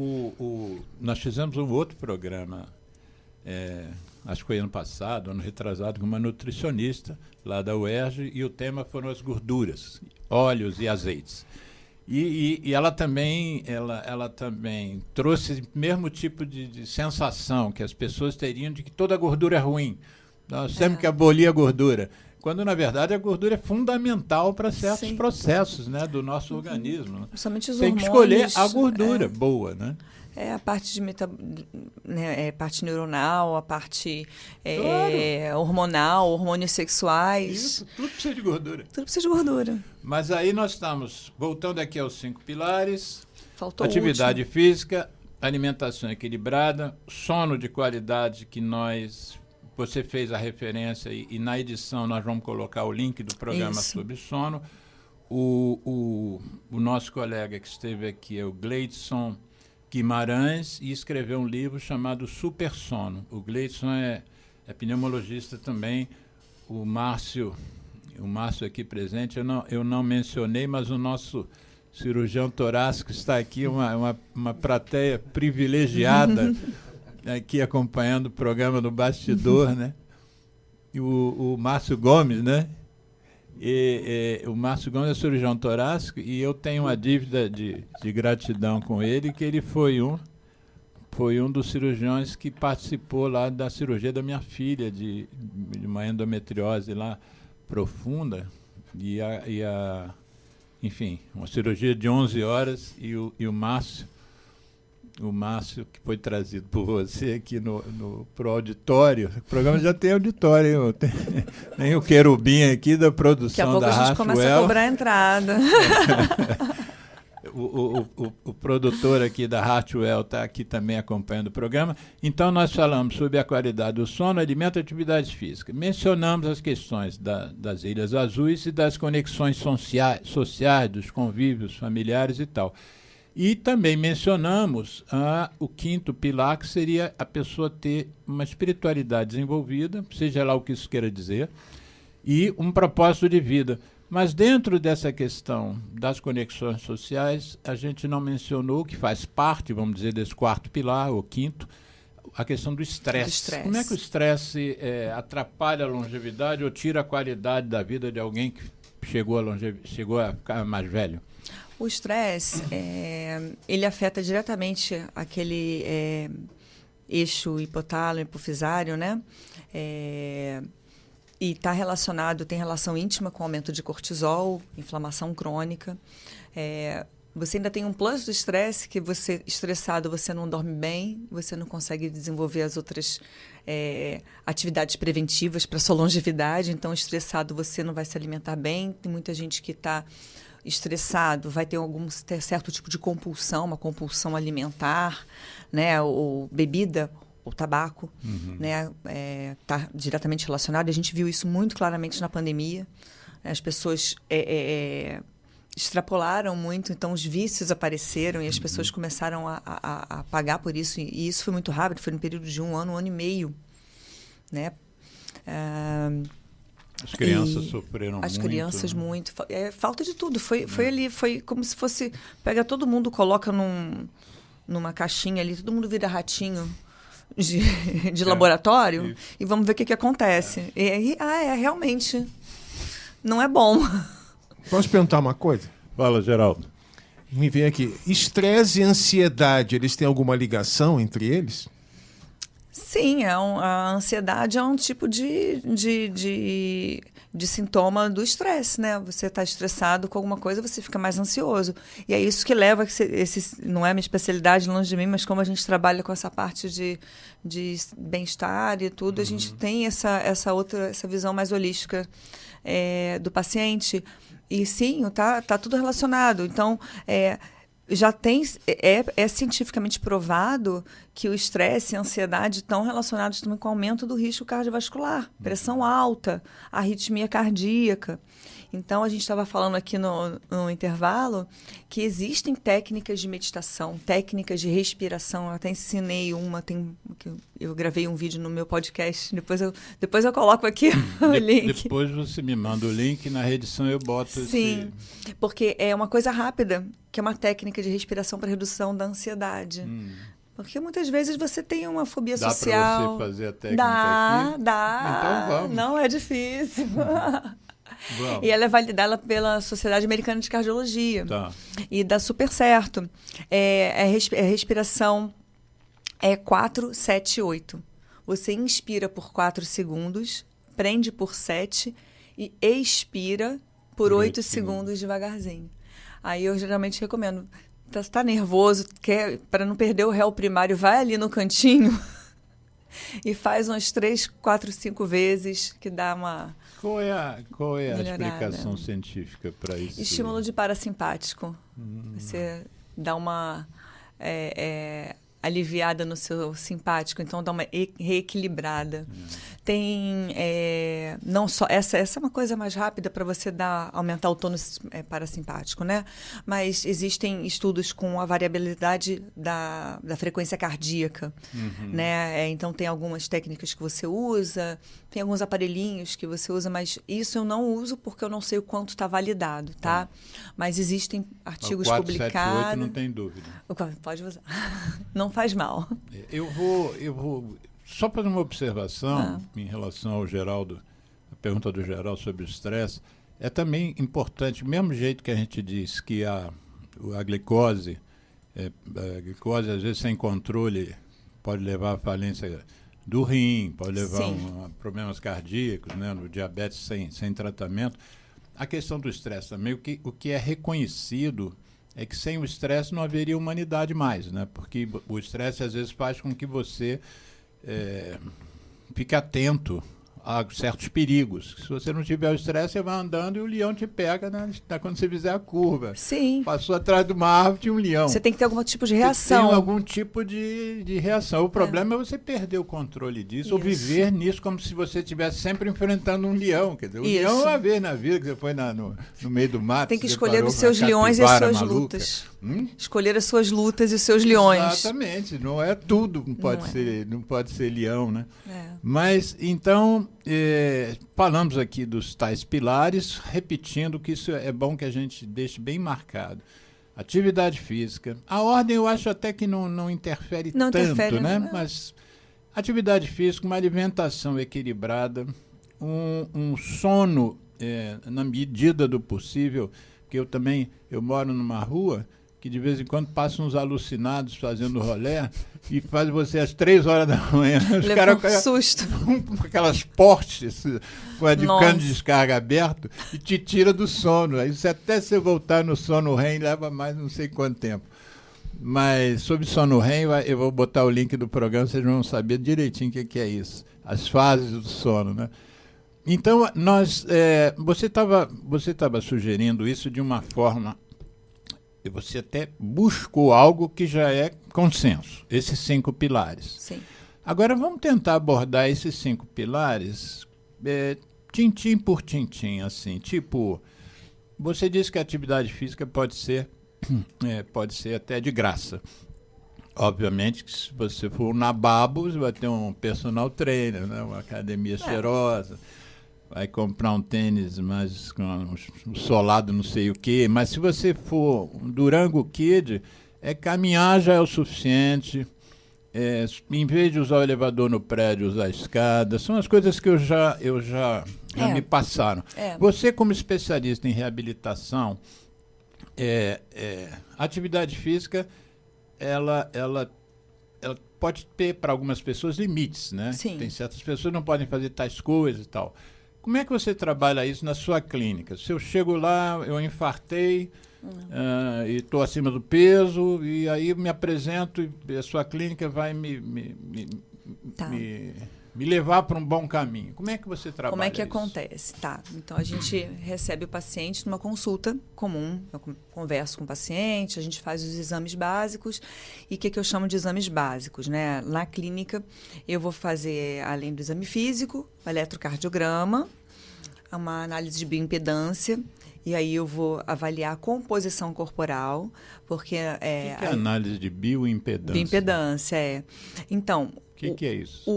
Nós fizemos um outro programa, acho que foi ano passado, ano retrasado, com uma nutricionista lá da UERJ, e o tema foram as gorduras, óleos e azeites. E ela também trouxe o mesmo tipo de sensação que as pessoas teriam de que toda gordura é ruim. Nós temos que abolir a gordura. Quando, na verdade, a gordura é fundamental para certos processos, né, do nosso organismo. Principalmente os Tem que hormônios, escolher a gordura boa, né? A parte parte neuronal, a parte hormonal, hormônios sexuais. Isso, tudo precisa de gordura. Tudo precisa de gordura. Mas aí nós estamos voltando aqui aos 5 pilares. Faltou atividade física, alimentação equilibrada, sono de qualidade, que você fez a referência, e na edição nós vamos colocar o link do programa sobre sono. O nosso colega que esteve aqui é o Gleidson Guimarães, e escreveu um livro chamado Super Sono. O Gleidson é pneumologista também. O Márcio aqui presente, eu não mencionei, mas o nosso cirurgião torácico está aqui, uma plateia privilegiada aqui acompanhando o programa do Bastidor, né? E o Márcio Gomes, né? O Márcio Gomes é cirurgião torácico, e eu tenho uma dívida de gratidão com ele, que ele foi um dos cirurgiões que participou lá da cirurgia da minha filha, de uma endometriose lá profunda, enfim, uma cirurgia de 11 horas, e o Márcio, que foi trazido por você aqui pro auditório. O programa já tem auditório, hein? Tem o Querubim aqui da produção da Hartwell. Daqui a pouco a gente começa a cobrar a entrada. O produtor aqui da Hartwell está aqui também acompanhando o programa. Então, nós falamos sobre a qualidade do sono, alimento e atividade física. Mencionamos as questões das Ilhas Azuis e das conexões sociais, dos convívios familiares e tal. E também mencionamos o 5º pilar, que seria a pessoa ter uma espiritualidade desenvolvida, seja lá o que isso queira dizer, e um propósito de vida. Mas dentro dessa questão das conexões sociais, a gente não mencionou, que faz parte, vamos dizer, desse 4º pilar, ou 5º, a questão do estresse. Como é que o estresse atrapalha a longevidade ou tira a qualidade da vida de alguém que chegou a ficar mais velho? O estresse, ele afeta diretamente aquele eixo hipotálamo, hipofisário, né? E tem relação íntima com o aumento de cortisol, inflamação crônica. Você ainda tem um plus do estresse, que estressado, você não dorme bem, você não consegue desenvolver as outras atividades preventivas para sua longevidade. Então, estressado, você não vai se alimentar bem. Tem muita gente que está estressado, vai ter certo tipo de compulsão, uma compulsão alimentar, né? Ou bebida, ou tabaco, né? Tá diretamente relacionado. A gente viu isso muito claramente na pandemia. As pessoas extrapolaram muito, então os vícios apareceram e as pessoas começaram a pagar por isso. E isso foi muito rápido, foi no período de 1 ano, 1 ano e meio, né? As crianças sofreram muito. As crianças muito. Falta de tudo. Foi ali, foi como se fosse... Pega todo mundo, coloca numa caixinha ali, todo mundo vira ratinho de laboratório, isso. E vamos ver o que acontece. E aí, realmente, não é bom. Posso perguntar uma coisa? Fala, Geraldo. Me vem aqui. Estresse e ansiedade, eles têm alguma ligação entre eles? Sim, a ansiedade é um tipo de sintoma do estresse, né? Você está estressado com alguma coisa, você fica mais ansioso. E é isso que leva, não é a minha especialidade, longe de mim, mas como a gente trabalha com essa parte de bem-estar e tudo, a gente tem essa visão mais holística do paciente. E sim, tá tudo relacionado. Então, já é cientificamente provado que o estresse e a ansiedade estão relacionados também com o aumento do risco cardiovascular, pressão alta, arritmia cardíaca. Então, a gente estava falando aqui no intervalo que existem técnicas de meditação, técnicas de respiração. Eu até ensinei uma, eu gravei um vídeo no meu podcast, depois eu coloco aqui o link. Depois você me manda o link, na reedição eu boto Sim, porque é uma coisa rápida, que é uma técnica de respiração para redução da ansiedade. Porque muitas vezes você tem uma fobia social. Dá para você fazer a técnica aqui? Dá. Então vamos. Não é difícil. Vamos. E ela é validada pela Sociedade Americana de Cardiologia. Tá. E dá super certo. Respiração 4, 7, 8. Você inspira por 4 segundos, prende por 7 e expira por 8 segundos devagarzinho. Aí eu geralmente recomendo. Tá nervoso, para não perder o réu primário, vai ali no cantinho e faz umas 3, 4, 5 vezes, que dá uma... Qual é a melhorada. explicação científica para isso? Estímulo de parasimpático. Você dá uma aliviada no seu simpático, então dá uma reequilibrada. Tem não só essa é uma coisa mais rápida para você aumentar o tônus parasimpático, né? Mas existem estudos com a variabilidade da frequência cardíaca, né? Então tem algumas técnicas que você usa, tem alguns aparelhinhos que você usa, mas isso eu não uso porque eu não sei o quanto está validado, tá? Mas existem artigos publicados. 478 não tem dúvida. Pode usar. Não faz mal. Eu vou só fazer uma observação em relação ao Geraldo, a pergunta do Geraldo sobre o estresse. É também importante, do mesmo jeito que a gente diz que a glicose, às vezes sem controle, pode levar à falência do rim, pode levar a problemas cardíacos, né, no diabetes sem tratamento. A questão do estresse também, o que é reconhecido é que sem o estresse não haveria humanidade mais, né? Porque o estresse às vezes faz com que você fique atento a certos perigos. Se você não tiver o estresse, você vai andando e o leão te pega, né? Quando você fizer a curva. Sim. Passou atrás de uma árvore, tinha um leão. Você tem que ter algum tipo de reação. Tem algum tipo de reação. O problema é você perder o controle disso, ou viver nisso como se você estivesse sempre enfrentando um leão. Quer dizer, o leão é uma vez na vida que você foi no meio do mato. Tem que escolher os seus leões e as suas lutas. Escolher as suas lutas e os seus leões. Exatamente. Não é tudo, não pode ser leão, né? Mas, então, falamos aqui dos tais pilares, repetindo que isso é bom que a gente deixe bem marcado. Atividade física. A ordem eu acho até que não interfere tanto, né? Não. Mas atividade física, uma alimentação equilibrada, um sono na medida do possível, porque eu moro numa rua que de vez em quando passam uns alucinados fazendo rolé e faz você às 3 horas da manhã. Os caras com susto. Com aquelas portes, com a de cano de descarga aberto, e te tira do sono. Aí até você voltar no sono REM leva mais não sei quanto tempo. Mas sobre sono REM, eu vou botar o link do programa, vocês vão saber direitinho o que é isso. As fases do sono, né? Então, você estava sugerindo isso de uma forma... E você até buscou algo que já é consenso, esses 5 pilares. Sim. Agora vamos tentar abordar esses 5 pilares tintim por tintim, assim, tipo, você disse que a atividade física pode ser até de graça. Obviamente que se você for na Babos, vai ter um personal trainer, né, uma academia cheirosa. Vai comprar um tênis mais um solado não sei o quê, mas se você for um Durango Kid, caminhar já é o suficiente, em vez de usar o elevador no prédio, usar a escada, são as coisas que já me passaram. Você como especialista em reabilitação, atividade física, ela ela pode ter, para algumas pessoas, limites, né? Sim. Tem certas pessoas que não podem fazer tais coisas e tal. Como é que você trabalha isso na sua clínica? Se eu chego lá, eu infartei e estou acima do peso, e aí me apresento e a sua clínica vai Tá. me levar para um bom caminho. Como é que você trabalha Como é que isso? acontece? Tá. Então, a gente recebe o paciente numa consulta comum. Eu converso com o paciente, a gente faz os exames básicos. E o que eu chamo de exames básicos, né? Na clínica, eu vou fazer, além do exame físico, o eletrocardiograma, uma análise de bioimpedância. E aí eu vou avaliar a composição corporal, porque... O que é análise de bioimpedância? Bioimpedância, é. Então... O que é isso?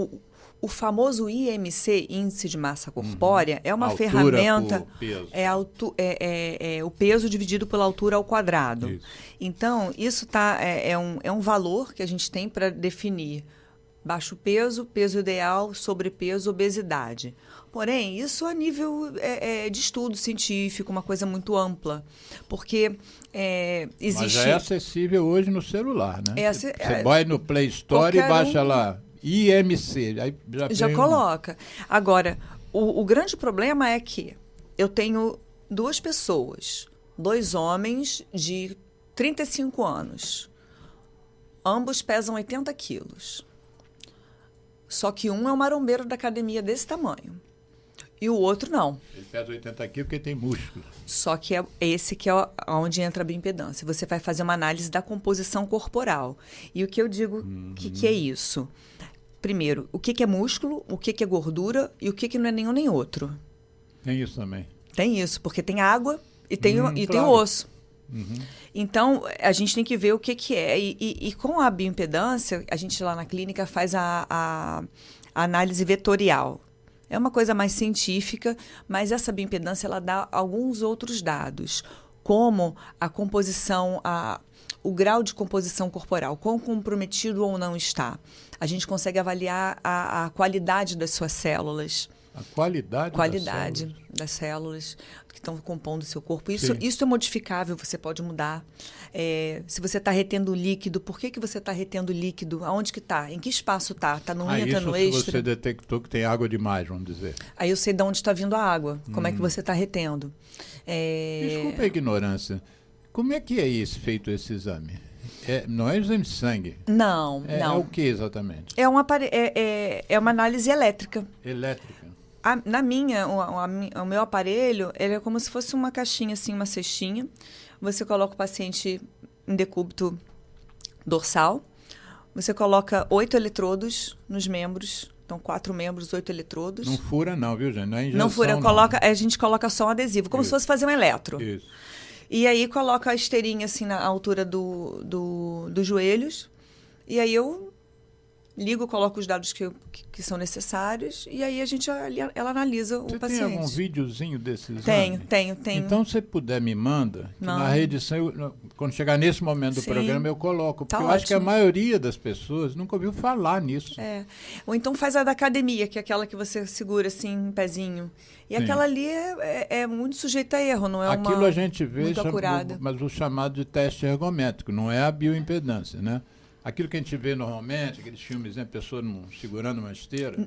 O famoso IMC, Índice de Massa Corpórea, é uma Altura ferramenta... por peso. É o peso dividido pela altura ao quadrado. Isso. Então, isso é um valor que a gente tem para definir baixo peso, peso ideal, sobrepeso, obesidade. Porém, isso a nível de estudo científico, uma coisa muito ampla. Porque existe... Mas já é acessível hoje no celular, né? Você é, vai no Play Store e baixa lá, IMC. Aí já coloca. Agora, o grande problema é que eu tenho 2 pessoas, 2 homens de 35 anos. Ambos pesam 80 quilos. Só que um é um marombeiro da academia desse tamanho. E o outro não. Ele pesa 80 quilos porque tem músculo. Só que é esse que é onde entra a bioimpedância. Você vai fazer uma análise da composição corporal. E o que eu digo, que é isso? Primeiro, o que é músculo, o que é gordura e o que não é nenhum nem outro. Tem isso também. Tem isso, porque tem água e tem claro. o osso. Então, a gente tem que ver o que é. E com a bioimpedância, a gente lá na clínica faz a análise vetorial. É uma coisa mais científica, mas essa bioimpedância ela dá alguns outros dados, como a composição, o grau de composição corporal, quão comprometido ou não está. A gente consegue avaliar a qualidade das suas células. A qualidade das células que estão compondo o seu corpo. Isso é modificável, você pode mudar. Se você está retendo líquido, por que você está retendo líquido? Aonde que está? Em que espaço está? Está no intra, no extra? Se você detectou que tem água demais, vamos dizer. Aí eu sei de onde está vindo a água, como é que você está retendo. Desculpa a ignorância. Como é que é feito esse exame? Não é exame de sangue? Não, não. É o que exatamente? É uma análise elétrica. Elétrica? O meu aparelho, ele é como se fosse uma caixinha, assim, uma cestinha. Você coloca o paciente em decúbito dorsal. Você coloca 8 eletrodos nos membros. Então, 4 membros, 8 eletrodos. Não fura não, viu, gente? Não é injeção, não fura, a gente coloca só um adesivo, como se fosse fazer um eletro. Isso. E aí coloca a esteirinha assim na altura dos joelhos. E aí eu ligo, coloco os dados que são necessários. E aí ela analisa o paciente. Você tem algum videozinho desse exame? Tenho. Então, se você puder, me manda. Que na reedição, quando chegar nesse momento do programa, eu coloco. Porque eu acho que a maioria das pessoas nunca ouviu falar nisso. Ou então faz a da academia, que é aquela que você segura assim, um pezinho. E aquela ali é muito sujeita a erro, não é aquilo uma a gente vê, muito acurada. mas o chamado de teste ergométrico, não é a bioimpedância, né? Aquilo que a gente vê normalmente, aqueles filmes, né? A pessoa segurando uma esteira.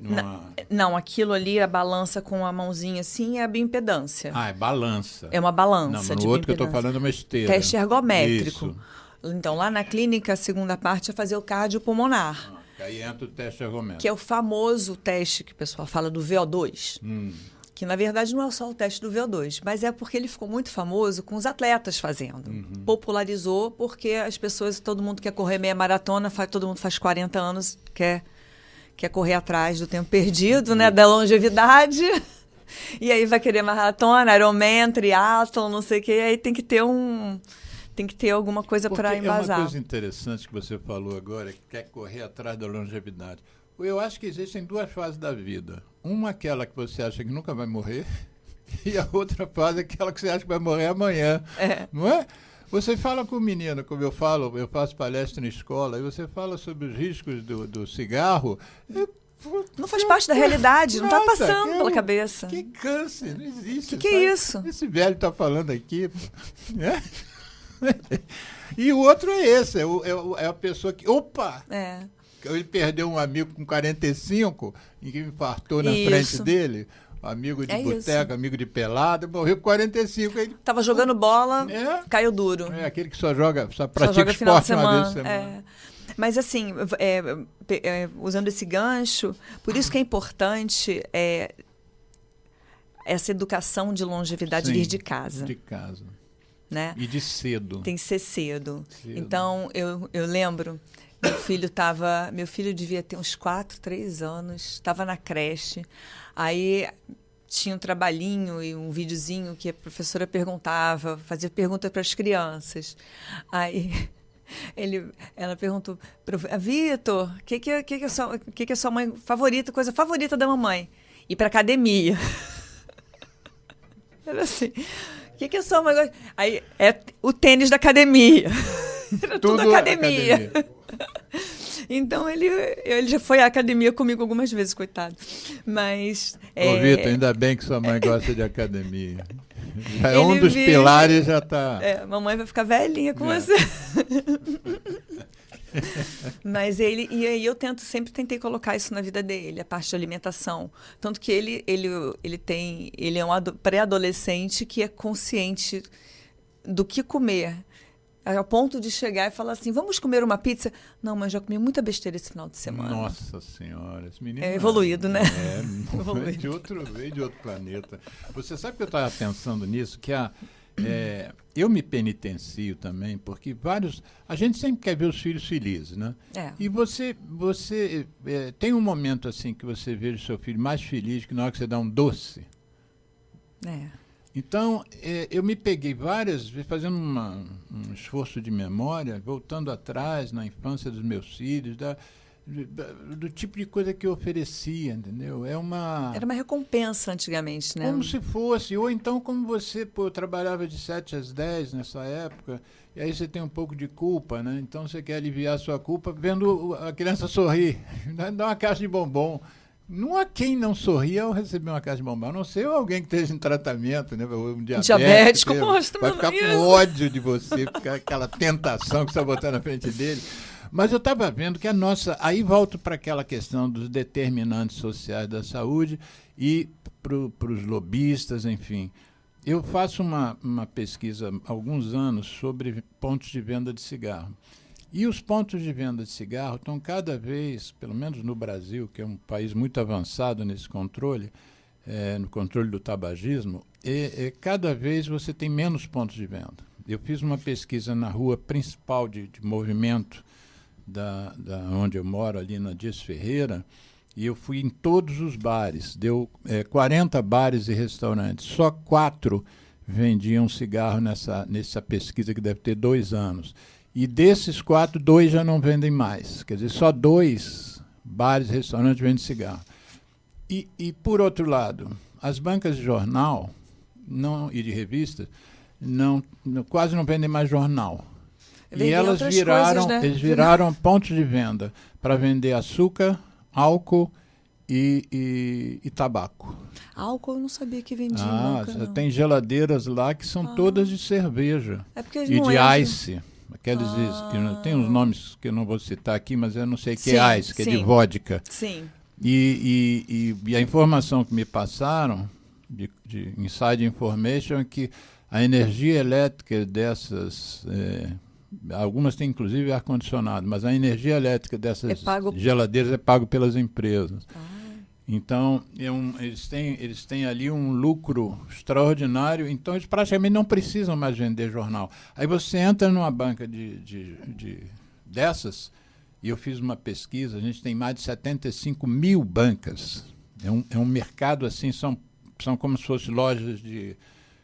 Não, aquilo ali, a balança com a mãozinha assim, é a bioimpedância. É balança. É uma balança. Não, mas no outro que eu estou falando é uma esteira. Teste ergométrico. Isso. Então, lá na clínica, a segunda parte é fazer o cardiopulmonar. Aí entra o teste ergométrico. Que é o famoso teste que o pessoal fala do VO2. Que, na verdade, não é só o teste do VO2, mas é porque ele ficou muito famoso com os atletas fazendo. Popularizou porque as pessoas, todo mundo quer correr meia maratona, todo mundo faz 40 anos, quer correr atrás do tempo perdido, né, da longevidade. E aí vai querer maratona, Ironman, triatlon, não sei o quê, e aí tem que ter alguma coisa para embasar. É uma coisa interessante que você falou agora, que quer correr atrás da longevidade. Eu acho que existem 2 fases da vida. Uma aquela que você acha que nunca vai morrer e a outra fase é aquela que você acha que vai morrer amanhã. Não é? Você fala com o menino, como eu faço palestra na escola, e você fala sobre os riscos do cigarro. Não faz parte da realidade, não está passando pela cabeça. Que câncer, não existe. Que é isso? Esse velho está falando aqui. Né? E o outro é esse, é a pessoa que... Opa! Ele perdeu um amigo com 45, e que infartou na Isso. frente dele. Amigo de boteca, amigo de pelada, morreu com 45. Ele Tava jogando bola, caiu duro. É aquele que só pratica final de esporte uma vez por semana. É. Mas assim, usando esse gancho, por isso que é importante essa educação de longevidade vir de casa. De casa. Né? E de cedo. Tem que ser cedo. Então, eu lembro, meu filho devia ter uns 3 anos, estava na creche, aí tinha um trabalhinho e um videozinho que a professora perguntava, fazia pergunta para as crianças. Aí ela perguntou, Vitor, o que é sua mãe favorita, coisa favorita da mamãe? Ir para academia. Era assim... O que é só uma coisa? Aí é o tênis da academia. Era tudo academia. Então ele já foi à academia comigo algumas vezes, coitado. Mas. Ô, Vitor, ainda bem que sua mãe gosta de academia. Já é um dos pilares, já está. Mamãe vai ficar velhinha com você. Mas e aí eu sempre tentei colocar isso na vida dele, a parte de alimentação. Tanto que ele é um pré-adolescente que é consciente do que comer. Ao ponto de chegar e falar assim, vamos comer uma pizza? Não, mas já comi muita besteira esse final de semana. Nossa Senhora, esse menino é evoluído, né? Veio de outro planeta. Você sabe que eu estava pensando nisso, que eu me penitencio também, porque a gente sempre quer ver os filhos felizes, né? E você tem um momento assim que você vê o seu filho mais feliz que na hora que você dá um doce. Então, eu me peguei várias vezes fazendo um esforço de memória, voltando atrás na infância dos meus filhos, do tipo de coisa que eu oferecia, entendeu? Era uma recompensa antigamente, né? Como se fosse, ou então como você, eu trabalhava de 7 às 10 nessa época, e aí você tem um pouco de culpa, né? Então você quer aliviar a sua culpa vendo a criança sorrir, dá uma caixa de bombom. Não há quem não sorria ao receber uma caixa de bombom, a não ser alguém que esteja em tratamento, né? Um diabético, mostra, vai ficar com ódio de você, ficar aquela tentação que você vai botar na frente dele. Mas eu estava vendo que aí volto para aquela questão dos determinantes sociais da saúde e para os lobistas, enfim. Eu faço uma pesquisa há alguns anos sobre pontos de venda de cigarro. E os pontos de venda de cigarro estão cada vez, pelo menos no Brasil, que é um país muito avançado nesse controle, no controle do tabagismo, cada vez você tem menos pontos de venda. Eu fiz uma pesquisa na rua principal de movimento da onde eu moro, ali na Dias Ferreira, e eu fui em todos os bares. Deu 40 bares e restaurantes. Só 4 vendiam cigarro nessa pesquisa, que deve ter 2 anos. E desses 4, 2 já não vendem mais. Quer dizer, só 2 bares e restaurantes vendem cigarro. E por outro lado, as bancas de jornal e de revistas quase não vendem mais jornal. E elas viraram pontos de venda para vender açúcar, álcool e tabaco. Álcool eu não sabia que vendia. Nunca, tem geladeiras lá que são todas de cerveja e de ice. Aqueles tem uns nomes que eu não vou citar aqui, mas eu não sei que é ice, que é de vodka. Sim. E a informação que me passaram, de inside information, é que a energia elétrica dessas... algumas têm inclusive ar-condicionado, mas a energia elétrica dessas geladeiras é pago pelas empresas. Então, eles têm ali um lucro extraordinário, então eles praticamente não precisam mais vender jornal. Aí você entra numa banca dessas, e eu fiz uma pesquisa, a gente tem mais de 75 mil bancas. É um mercado assim, são como se fossem lojas de...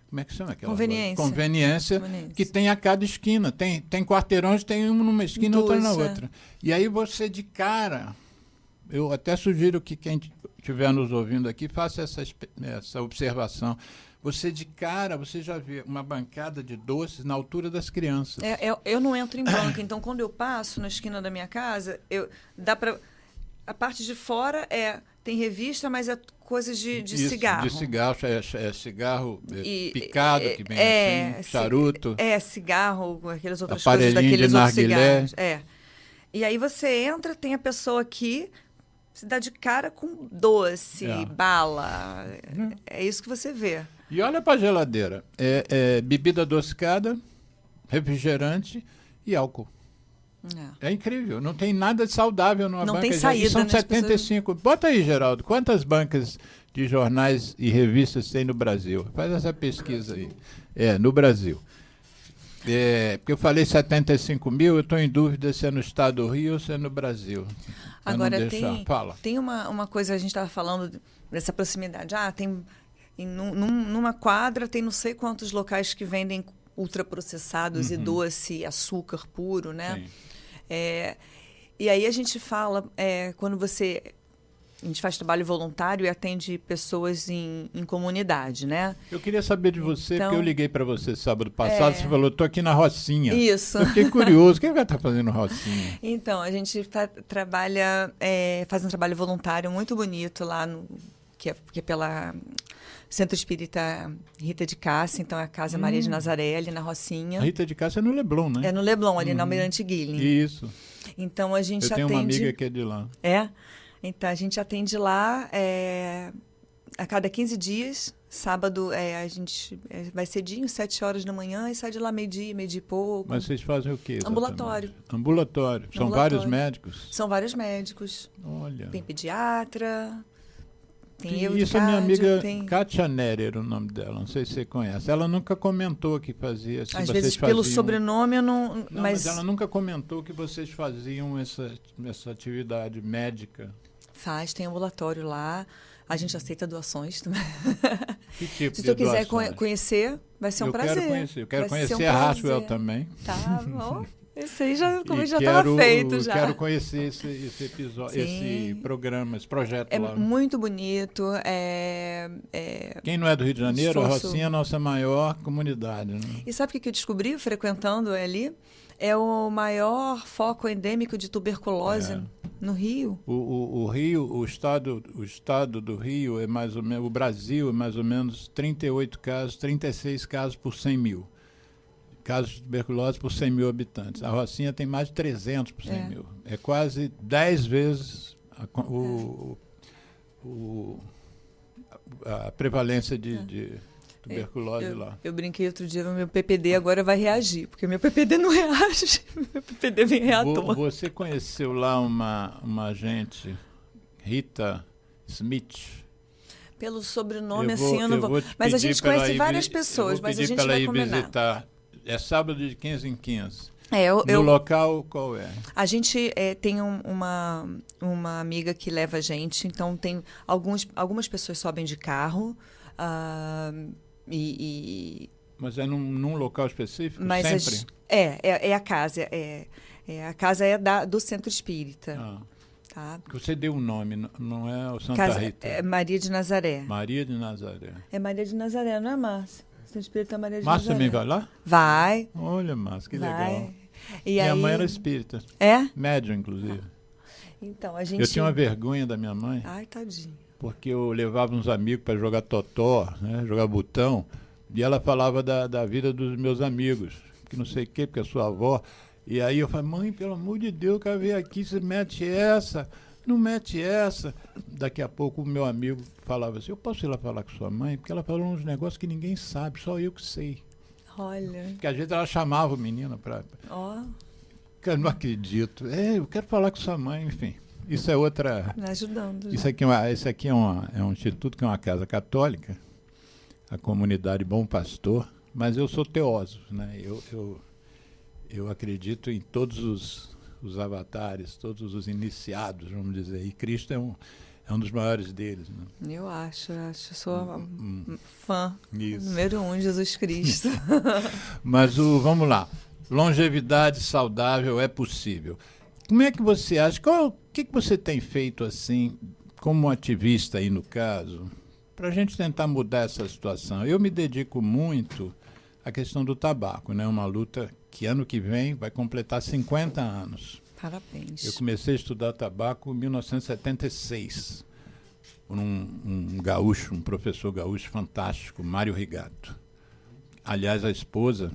Como é que chama aquela conveniência, que tem a cada esquina. Tem quarteirões, tem um numa esquina e outro na outra. E aí você de cara, eu até sugiro que quem estiver nos ouvindo aqui faça essa observação. Você de cara, você já vê uma bancada de doces na altura das crianças. Eu não entro em banca, então quando eu passo na esquina da minha casa, a parte de fora tem revista, mas é coisas de cigarro. De cigarro, é cigarro picado, que vem assim, charuto. Cigarro, aquelas outras coisas daqueles outros cigarros. E aí você entra, tem a pessoa aqui, se dá de cara com doce, bala. É isso que você vê. E olha para a geladeira. Bebida adocicada, refrigerante e álcool. É incrível. Não tem nada de saudável numa banca. Não tem saída, e são né? 75. Bota aí, Geraldo. Quantas bancas de jornais e revistas tem no Brasil? Faz essa pesquisa aí. No Brasil. Porque eu falei 75 mil, eu estou em dúvida se é no estado do Rio ou se é no Brasil. Agora, tem uma coisa, a gente estava falando dessa proximidade. Numa quadra tem não sei quantos locais que vendem ultraprocessados e doce, açúcar puro, né? E aí a gente fala, quando a gente faz trabalho voluntário e atende pessoas em comunidade, né? Eu queria saber de você, porque eu liguei para você sábado passado, você falou, estou aqui na Rocinha. Isso. Eu fiquei curioso, o que vai estar fazendo Rocinha? Então, a gente faz um trabalho voluntário muito bonito lá, que é pela Centro Espírita Rita de Cássia, então é a Casa Maria de Nazaré, ali na Rocinha. A Rita de Cássia é no Leblon, né? É no Leblon, ali na Almirante Guilhem. Isso. Então, a gente Eu tenho uma amiga que é de lá. Então, a gente atende lá a cada 15 dias. Sábado, a gente vai cedinho, 7 horas da manhã, e sai de lá meio-dia e pouco. Mas vocês fazem o quê? Exatamente? Ambulatório. Ambulatório. São vários médicos? São vários médicos. Olha. Tem pediatra, tem Isso, a minha amiga Kátia Nery era o nome dela, não sei se você conhece. Ela nunca comentou que fazia. Às vezes, pelo sobrenome, eu não... Mas ela nunca comentou que vocês faziam essa atividade médica. Tem ambulatório lá. A gente aceita doações também. Que tipo Se de tu quiser conhecer, vai ser um prazer. Eu quero conhecer a Rashwell também. Tá bom. Esse aí já estava feito. Já. Quero conhecer esse episódio, esse programa, esse projeto lá. É muito bonito. Quem não é do Rio de Janeiro, a Rocinha é a nossa maior comunidade. Né? E sabe o que eu descobri frequentando ali? É o maior foco endêmico de tuberculose no Rio. O Rio, o estado do Rio é mais ou menos, o Brasil é mais ou menos 38 casos, 36 casos por 100 mil. Casos de tuberculose por 100 mil habitantes. A Rocinha tem mais de 300 por 100 mil. É quase 10 vezes a prevalência de tuberculose lá. Eu brinquei outro dia, o meu PPD agora vai reagir, porque o meu PPD não reage, meu PPD vem reator. Você conheceu lá uma agente, Rita Smith? Pelo sobrenome, eu não vou. Mas a gente conhece várias pessoas, mas a gente vai combinar. Visitar. É sábado de 15 em 15. No local, qual é? A gente tem uma amiga que leva a gente, então tem algumas pessoas sobem de carro. Mas é num local específico? Mas sempre? É a casa. A casa é do Centro Espírita. Tá? Você deu um nome, não é o Santa Rita? É Maria de Nazaré. Maria de Nazaré. É Maria de Nazaré, não é, Márcia? Centro Espírita Maria de Márcia Nazaré. também vai lá? Vai. Olha, Márcia, que legal. Minha mãe era espírita. Médium, inclusive. Então, a gente... Eu tinha uma vergonha da minha mãe. Ai, tadinho. Porque eu levava uns amigos para jogar totó, né, jogar botão, e ela falava da vida dos meus amigos, que não sei o quê, porque a sua avó. E aí eu falei, mãe, pelo amor de Deus, eu quero ver aqui, você mete essa, não mete essa. Daqui a pouco o meu amigo falava assim, eu posso ir lá falar com sua mãe? Porque ela falou uns negócios que ninguém sabe, só eu que sei. Olha. Porque às vezes ela chamava o menino para... Eu não acredito. Eu quero falar com sua mãe, enfim. Isso é outra... Me ajudando. Isso aqui é um instituto que é uma casa católica, a comunidade Bom Pastor, mas eu sou teósofo, né? Eu acredito em todos os avatares, todos os iniciados, vamos dizer, e Cristo é um dos maiores deles. Né? Eu sou fã número 1 de Jesus Cristo. Mas vamos lá, longevidade saudável é possível. Como é que você acha, o que você tem feito assim, como ativista aí no caso, para a gente tentar mudar essa situação? Eu me dedico muito à questão do tabaco, né? Uma luta que ano que vem vai completar 50 anos. Parabéns. Eu comecei a estudar tabaco em 1976, por um gaúcho, um professor gaúcho fantástico, Mário Rigato. Aliás, a esposa,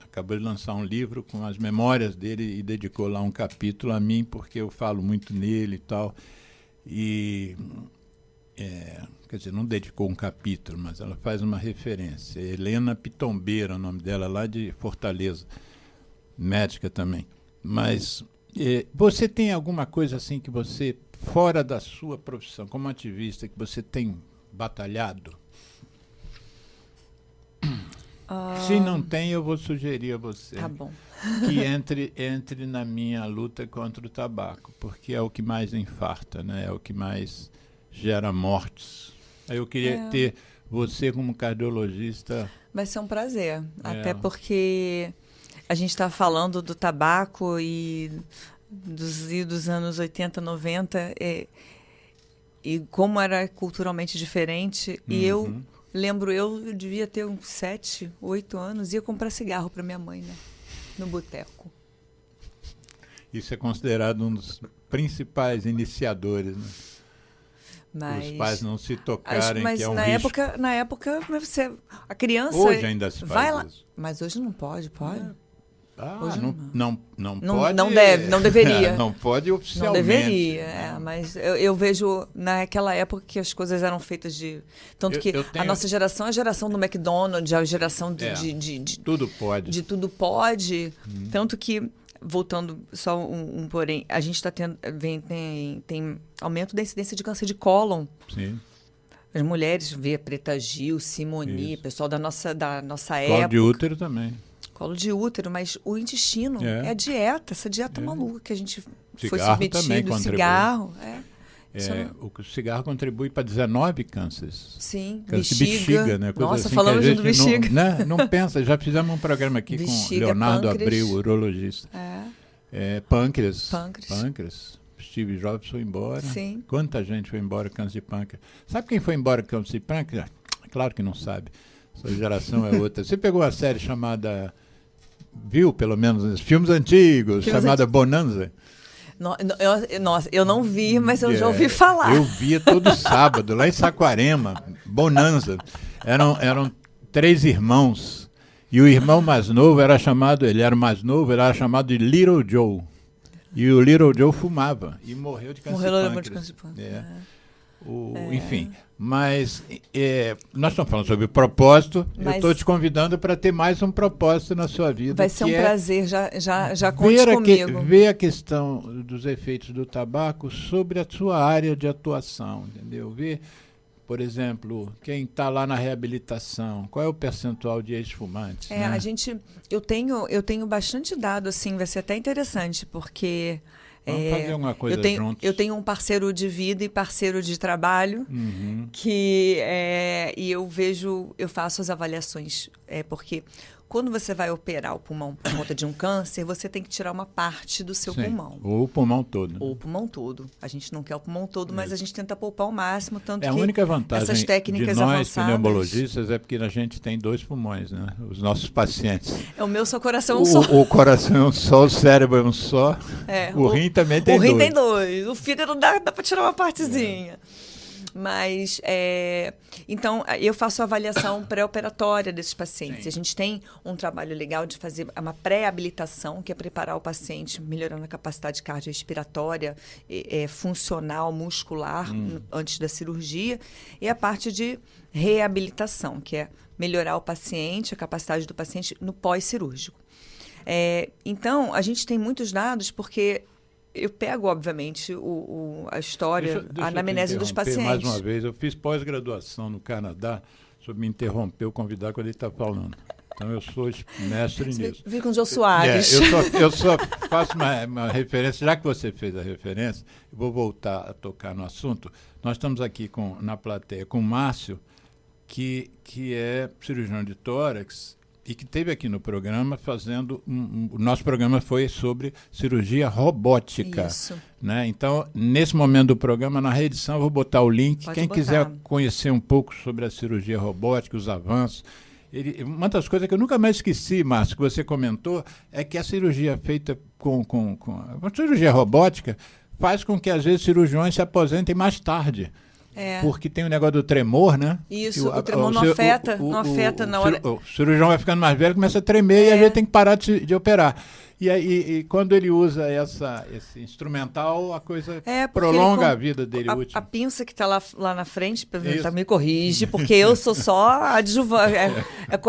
a acabou de lançar um livro com as memórias dele e dedicou lá um capítulo a mim, porque eu falo muito nele e tal. E, quer dizer, não dedicou um capítulo, mas ela faz uma referência. Helena Pitombeira, o nome dela, lá de Fortaleza, médica também. Mas você tem alguma coisa assim que você, fora da sua profissão, como ativista, que você tem batalhado? Se não tem, eu vou sugerir a você que entre na minha luta contra o tabaco, porque é o que mais infarta, né? É o que mais gera mortes. Aí eu queria ter você como cardiologista. Vai ser um prazer, até porque a gente está falando do tabaco e dos anos 80, 90, e como era culturalmente diferente, e eu devia ter uns 7, 8 anos, ia comprar cigarro para minha mãe, né? No boteco. Isso é considerado um dos principais iniciadores, né? Mas, os pais não se tocarem, mas que é um na risco. Na época a criança... Hoje ainda se faz lá, isso. mas hoje não pode? Hoje não pode. Não deve, não deveria. Não pode oficialmente. Não deveria, mas eu vejo naquela época que as coisas eram feitas de... Tanto que a nossa geração é a geração do McDonald's, a geração de tudo pode. De tudo pode. Tanto que, voltando só um porém, a gente está tendo... Tem aumento da incidência de câncer de cólon. Sim. As mulheres, vê Preta Gil, Simoni, pessoal da nossa época. Colo de útero também. Colo de útero, mas o intestino é a dieta, essa dieta maluca que a gente foi submetido, cigarro. O cigarro contribui para 19 cânceres. Sim, câncer de bexiga, né? Coisa nossa, assim falamos do bexiga. Não pensa, já fizemos um programa aqui bexiga, com Leonardo pâncreas. Abreu, urologista. Pâncreas. Steve Jobs foi embora. Sim. Quanta gente foi embora com câncer de pâncreas? Sabe quem foi embora com câncer de pâncreas? Claro que não sabe. Sua geração é outra. Você pegou a série chamada... Viu, pelo menos, filmes antigos, chamada Bonanza? Nossa, eu não vi, mas eu já ouvi falar. Eu via todo sábado, lá em Saquarema, Bonanza. Eram 3 irmãos. E o irmão mais novo era chamado de Little Joe. E o Little Joe fumava e morreu de câncer de pâncreas. Enfim, mas nós estamos falando sobre o propósito. Eu estou te convidando para ter mais um propósito na sua vida. Vai ser um prazer, já conte comigo. Ver a questão dos efeitos do tabaco sobre a sua área de atuação, entendeu? Ver, por exemplo, quem está lá na reabilitação, qual é o percentual de ex-fumantes? Né? Eu tenho bastante dado, assim, vai ser até interessante, porque... Vamos fazer alguma coisa juntos. Eu tenho um parceiro de vida e parceiro de trabalho que e eu faço as avaliações, porque quando você vai operar o pulmão por conta de um câncer, você tem que tirar uma parte do seu pulmão. Ou o pulmão todo. Ou o pulmão todo. A gente não quer o pulmão todo, mas a gente tenta poupar ao máximo, tanto a única vantagem essas técnicas de nós, avançadas... pneumologistas, é porque a gente tem 2 pulmões, né? Os nossos pacientes. O meu só coração é um só. O coração é um só, o cérebro é um só. O rim também tem 2. O rim tem 2. O fígado dá para tirar uma partezinha. Mas, então, eu faço a avaliação pré-operatória desses pacientes. A gente tem um trabalho legal de fazer uma pré-habilitação, que é preparar o paciente, melhorando a capacidade cardiorrespiratória, funcional, muscular, antes da cirurgia. E a parte de reabilitação, que é melhorar o paciente, a capacidade do paciente no pós-cirúrgico. Então, a gente tem muitos dados porque... Eu pego, obviamente, a história, a anamnese dos pacientes. Mais uma vez, eu fiz pós-graduação no Canadá, sobre me interromper o convidado quando ele está falando. Então, eu sou mestre nisso. Vi com o Jô Soares. Eu só faço uma referência, já que você fez a referência, eu vou voltar a tocar no assunto. Nós estamos aqui na plateia com o Márcio, que é cirurgião de tórax, e que esteve aqui no programa fazendo... o nosso programa foi sobre cirurgia robótica. Isso. Né? Então, nesse momento do programa, na reedição, eu vou botar o link. Quem quiser conhecer um pouco sobre a cirurgia robótica, os avanços... uma das coisas que eu nunca mais esqueci, Márcio, que você comentou, é que a cirurgia feita com a cirurgia robótica faz com que, às vezes, cirurgiões se aposentem mais tarde. Porque tem o negócio do tremor, né? Isso, o tremor não afeta na hora... O cirurgião vai ficando mais velho, começa a tremer e a gente tem que parar de operar. E quando ele usa esse instrumental, a coisa prolonga a vida dele útil. A pinça que está lá na frente, me corrige, porque eu sou só adjuvante,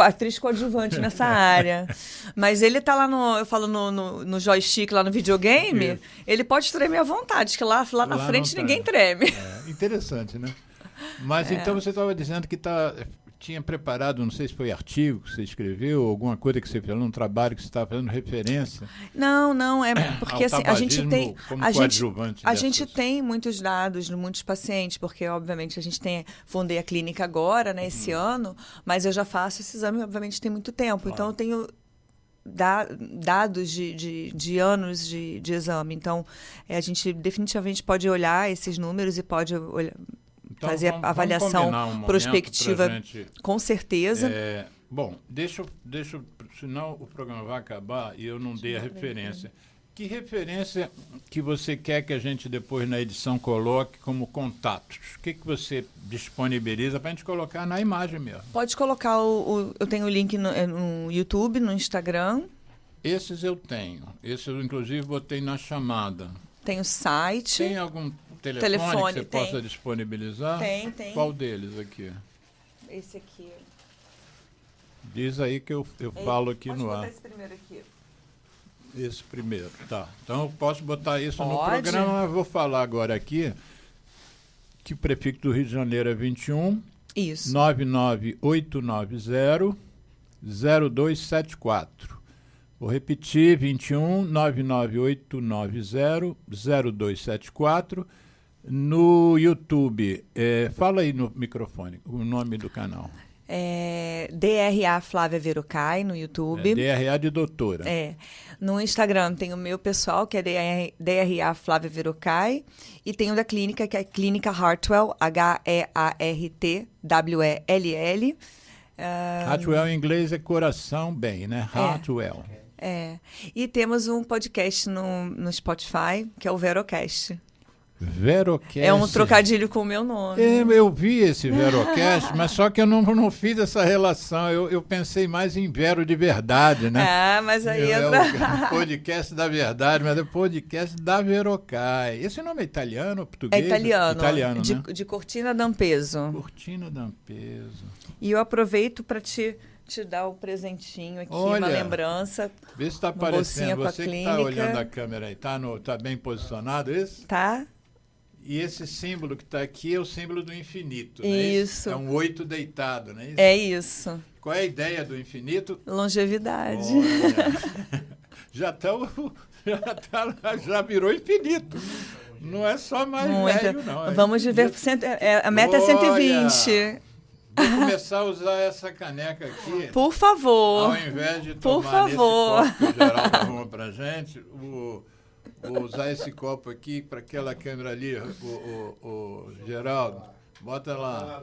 atriz coadjuvante nessa área. Mas ele está lá no joystick, lá no videogame, ele pode tremer à vontade, que lá na frente ninguém treme. Interessante, né? Mas então você estava dizendo que tinha preparado, não sei se foi artigo que você escreveu, alguma coisa que você fez num trabalho que você estava fazendo referência. Não, é porque assim, a gente tem muitos dados de muitos pacientes, porque obviamente a gente fundei a clínica agora, né, esse ano, mas eu já faço esse exame, obviamente tem muito tempo, então eu tenho dados de anos de exame, então a gente definitivamente pode olhar esses números e pode fazer a avaliação prospectiva, com certeza. Bom, deixa, senão o programa vai acabar e eu não dei a referência. Que referência que você quer que a gente depois na edição coloque como contatos? O que você disponibiliza para a gente colocar na imagem mesmo? Pode colocar eu tenho o link no YouTube, no Instagram. Esses eu tenho. Esses eu, inclusive, botei na chamada. Tem o site. Tem algum telefone que você possa disponibilizar? Tem. Qual deles aqui? Esse aqui. Diz aí que eu falo aqui no ar. Pode botar esse primeiro aqui. Esse primeiro, tá. Então eu posso botar isso no Pode. programa, mas vou falar agora aqui que o prefixo do Rio de Janeiro é 21. Isso. 99890-0274. Vou repetir, 21 99890-0274. No YouTube, fala aí no microfone, o nome do canal. DRA Flávia Verocai no YouTube. DRA de doutora. No Instagram tem o meu pessoal, que é DRA Flávia Verocai, e tem o da clínica, que é Clínica Hartwell, HEARTWELL. Hartwell em inglês é coração bem, né? Hartwell. E temos um podcast no Spotify, que é o Verocast. Verocast. É um trocadilho com o meu nome. Eu vi esse Verocast, mas só que eu não fiz essa relação. Eu pensei mais em Vero de verdade, né? Mas aí é o podcast da verdade, mas é o podcast da Verocai. Esse nome é italiano ou português? É italiano. Italiano, né? De Cortina d'Ampezzo. Cortina d'Ampezzo. E eu aproveito para te dar um presentinho aqui, uma lembrança. Vê se está aparecendo. Você que está olhando a câmera aí, tá bem posicionado isso? Tá. E esse símbolo que está aqui é o símbolo do infinito, né? Isso. É um 8 deitado, não é isso? É isso. Qual é a ideia do infinito? Longevidade. Já virou infinito. Não é só mais velho, não. Vamos viver por a meta é 120. Vou começar a usar essa caneca aqui. Por favor. Ao invés de tomar nesse copo que o Geraldo arruma pra gente, vou usar esse copo aqui para aquela câmera ali, o Geraldo. Bota lá.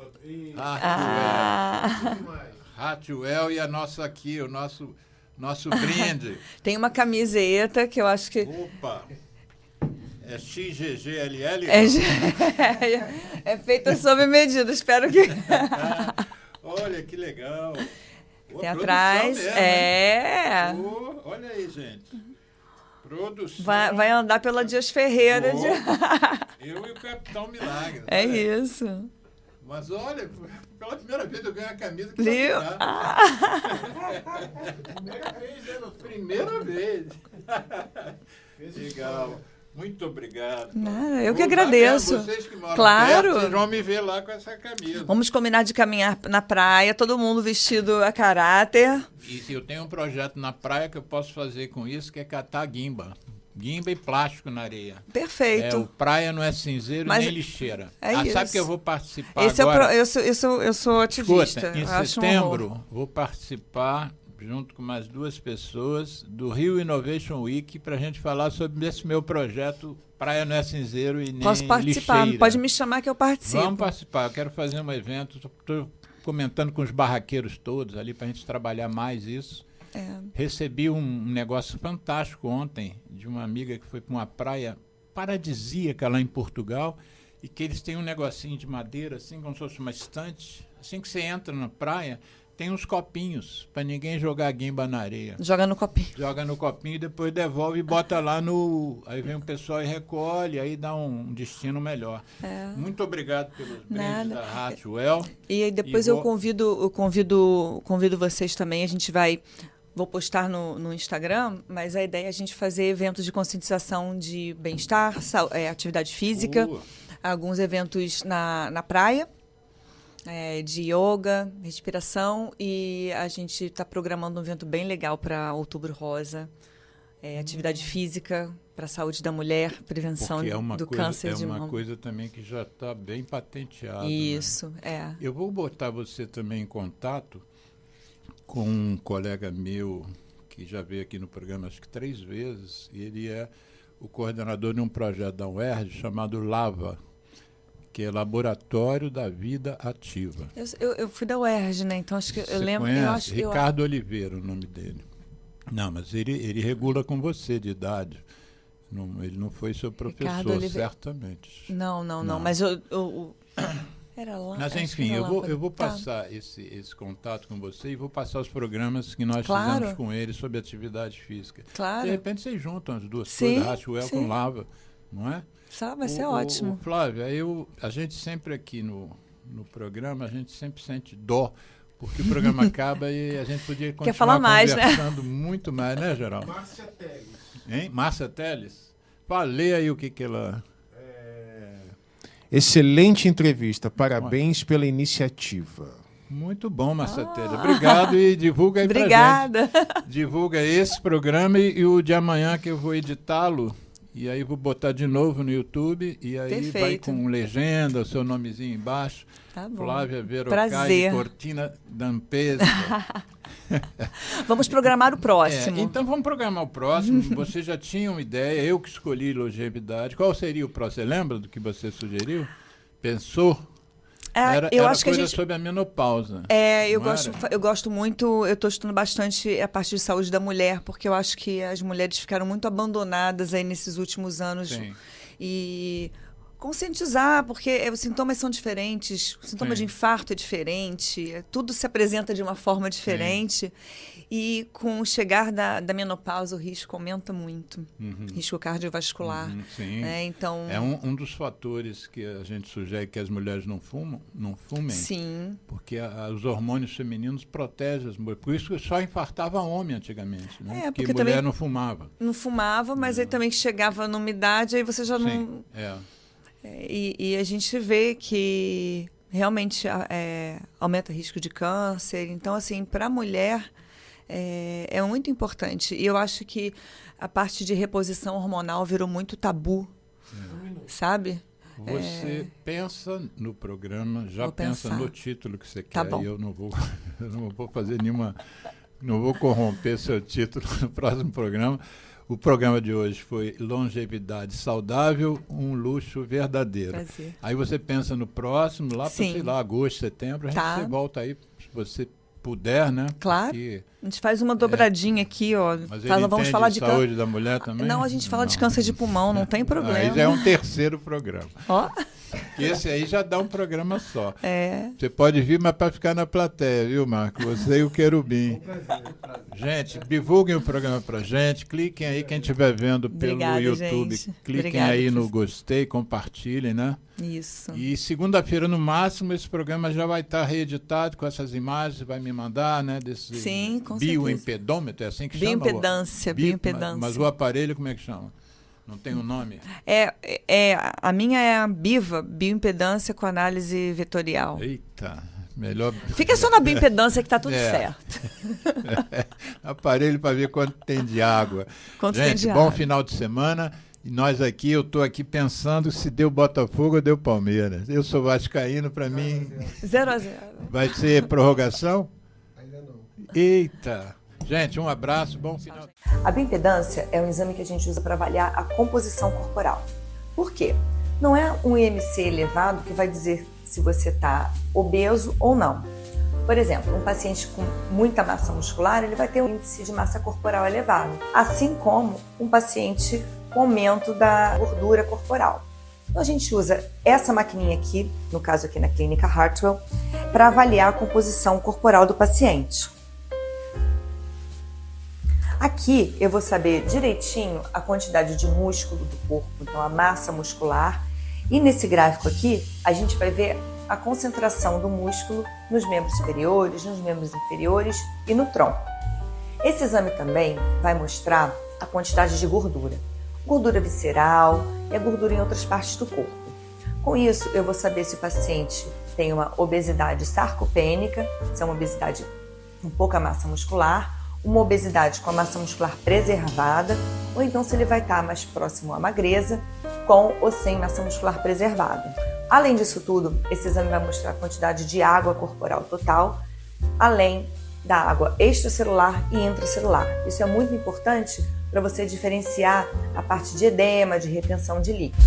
Hartwell e a nossa aqui, o nosso brinde. Tem uma camiseta que eu acho que... Opa! É XGGLL? É feita sob medida, espero que... Olha, que legal. Tem atrás, mesmo, olha aí, gente. Produção. Vai andar pela Dias Ferreira. Eu e o Capitão Milagre. É isso. Mas olha, pela primeira vez eu ganho a camisa que viu? Primeira vez. Legal. Muito obrigado. Nada, eu que agradeço. Vocês que moram claro. perto, vocês vão me ver lá com essa camisa. Vamos combinar de caminhar na praia, todo mundo vestido a caráter. E eu tenho um projeto na praia que eu posso fazer com isso, que é catar guimba. Guimba e plástico na areia. Perfeito. O praia não é cinzeiro nem lixeira. Isso. Sabe que eu vou participar agora? Eu sou ativista. Escuta, em setembro vou participar, junto com mais 2 pessoas, do Rio Innovation Week, para a gente falar sobre esse meu projeto Praia não é cinzeiro e nem lixeira. Posso participar, pode me chamar que eu participo. Vamos participar, eu quero fazer um evento, estou comentando com os barraqueiros todos ali para a gente trabalhar mais isso. Recebi um negócio fantástico ontem de uma amiga que foi para uma praia paradisíaca lá em Portugal e que eles têm um negocinho de madeira, assim, como se fosse uma estante. Assim que você entra na praia, tem uns copinhos, para ninguém jogar guimba na areia. Joga no copinho. Joga no copinho e depois devolve e bota lá no... Aí vem o pessoal e recolhe, aí dá um destino melhor. Muito obrigado pelos brindes da Hatchwell. E aí depois eu convido vocês também, vou postar no Instagram, mas a ideia é a gente fazer eventos de conscientização de bem-estar, atividade física, alguns eventos na praia, de yoga, respiração, e a gente está programando um evento bem legal para Outubro Rosa, atividade física para a saúde da mulher, prevenção do câncer de mama. É uma coisa também que já está bem patenteada. Isso, né? Eu vou botar você também em contato com um colega meu que já veio aqui no programa acho que 3 vezes, e ele é o coordenador de um projeto da UERJ chamado LAVA, que é Laboratório da Vida Ativa. Eu fui da UERJ, né? Então acho que eu lembro. Conhece? Ricardo Oliveira, o nome dele. Não, mas ele regula com você de idade. Ele não foi seu professor, certamente. Não. Mas eu era lá. Mas enfim, eu vou passar esse contato com você e vou passar os programas que nós fizemos com ele sobre atividade física. Claro. De repente vocês juntam as duas coisas, Hatchwell com Lava, não é? Vai ser ótimo. Flávia, a gente sempre aqui no programa, a gente sempre sente dó, porque o programa acaba e a gente podia continuar falar mais, conversando muito mais, né, Geraldo? Márcia Teles. Hein? Márcia Teles? Falei aí o que ela... Excelente entrevista, parabéns pela iniciativa. Muito bom, Márcia Teles. Obrigado e divulga aí pra gente. Obrigada. Divulga esse programa e o de amanhã que eu vou editá-lo. E aí vou botar de novo no YouTube e aí Perfeito. Vai com legenda, o seu nomezinho embaixo. Tá bom. Flávia Verocai, Cortina Dampesa. Vamos programar o próximo. Então vamos programar o próximo. Você já tinha uma ideia, eu que escolhi longevidade. Qual seria o próximo? Você lembra do que você sugeriu? Pensou? Era acho coisa que a gente... sobre a menopausa. Eu gosto muito, eu estou estudando bastante a parte de saúde da mulher, porque eu acho que as mulheres ficaram muito abandonadas aí nesses últimos anos. Sim. E conscientizar, porque os sintomas são diferentes, o sintoma de infarto é diferente, tudo se apresenta de uma forma diferente. Sim. E com o chegar da menopausa, o risco aumenta muito. Risco cardiovascular. Sim. Então... É um dos fatores que a gente sugere que as mulheres não fumem. Sim. Porque os hormônios femininos protegem as mulheres. Por isso que só infartava homem antigamente, né? Porque mulher não fumava. Não fumava, mas aí também chegava numa idade, aí você já não... E a gente vê que realmente aumenta o risco de câncer. Então, assim, para a mulher... É muito importante. E eu acho que a parte de reposição hormonal virou muito tabu, sabe? Você pensa no programa, pensa no título que você quer. Bom. E eu não vou fazer nenhuma... Não vou corromper seu título no próximo programa. O programa de hoje foi Longevidade Saudável, um luxo verdadeiro. Prazer. Aí você pensa no próximo, lá para, sei lá, agosto, setembro, você volta aí, se você puder, né? Claro. Porque a gente faz uma dobradinha aqui, ó. Mas vamos falar de saúde da mulher também? Não, a gente fala de câncer de pulmão, não tem problema. Aí já é um terceiro programa. Ó. Esse aí já dá um programa só. Você pode vir, mas para ficar na plateia, viu, Marco? Você e o Querubim. Gente, divulguem o programa pra gente. Cliquem aí, quem estiver vendo pelo YouTube. Gente. Cliquem aí no gostei, compartilhem, né? Isso. E segunda-feira, no máximo, esse programa já vai estar reeditado com essas imagens, vai me mandar, né? Sim, com bioimpedômetro, é assim que chama? Bioimpedância. Mas o aparelho, como é que chama? Não tem um nome? A minha é a BIVA, bioimpedância com análise vetorial. Eita, melhor... Fica só na bioimpedância que está tudo certo. Aparelho para ver quanto tem de água. Gente, bom final de semana. E nós aqui, eu estou aqui pensando se deu Botafogo ou deu Palmeiras. Eu sou vascaíno, para mim... 0-0. Vai ser prorrogação? Ainda não. Eita! Gente, um abraço, bom final. A bioimpedância é um exame que a gente usa para avaliar a composição corporal. Por quê? Não é um IMC elevado que vai dizer se você está obeso ou não. Por exemplo, um paciente com muita massa muscular, ele vai ter um índice de massa corporal elevado, assim como um paciente com aumento da gordura corporal. Então a gente usa essa maquininha aqui, no caso aqui na Clínica Hartwell, para avaliar a composição corporal do paciente. Aqui eu vou saber direitinho a quantidade de músculo do corpo, então a massa muscular. E nesse gráfico aqui, a gente vai ver a concentração do músculo nos membros superiores, nos membros inferiores e no tronco. Esse exame também vai mostrar a quantidade de gordura. Gordura visceral e a gordura em outras partes do corpo. Com isso, eu vou saber se o paciente tem uma obesidade sarcopênica, se é uma obesidade com pouca massa muscular, uma obesidade com a massa muscular preservada, ou então se ele vai estar mais próximo à magreza, com ou sem massa muscular preservada. Além disso tudo, esse exame vai mostrar a quantidade de água corporal total, além da água extracelular e intracelular. Isso é muito importante para você diferenciar a parte de edema, de retenção de líquido.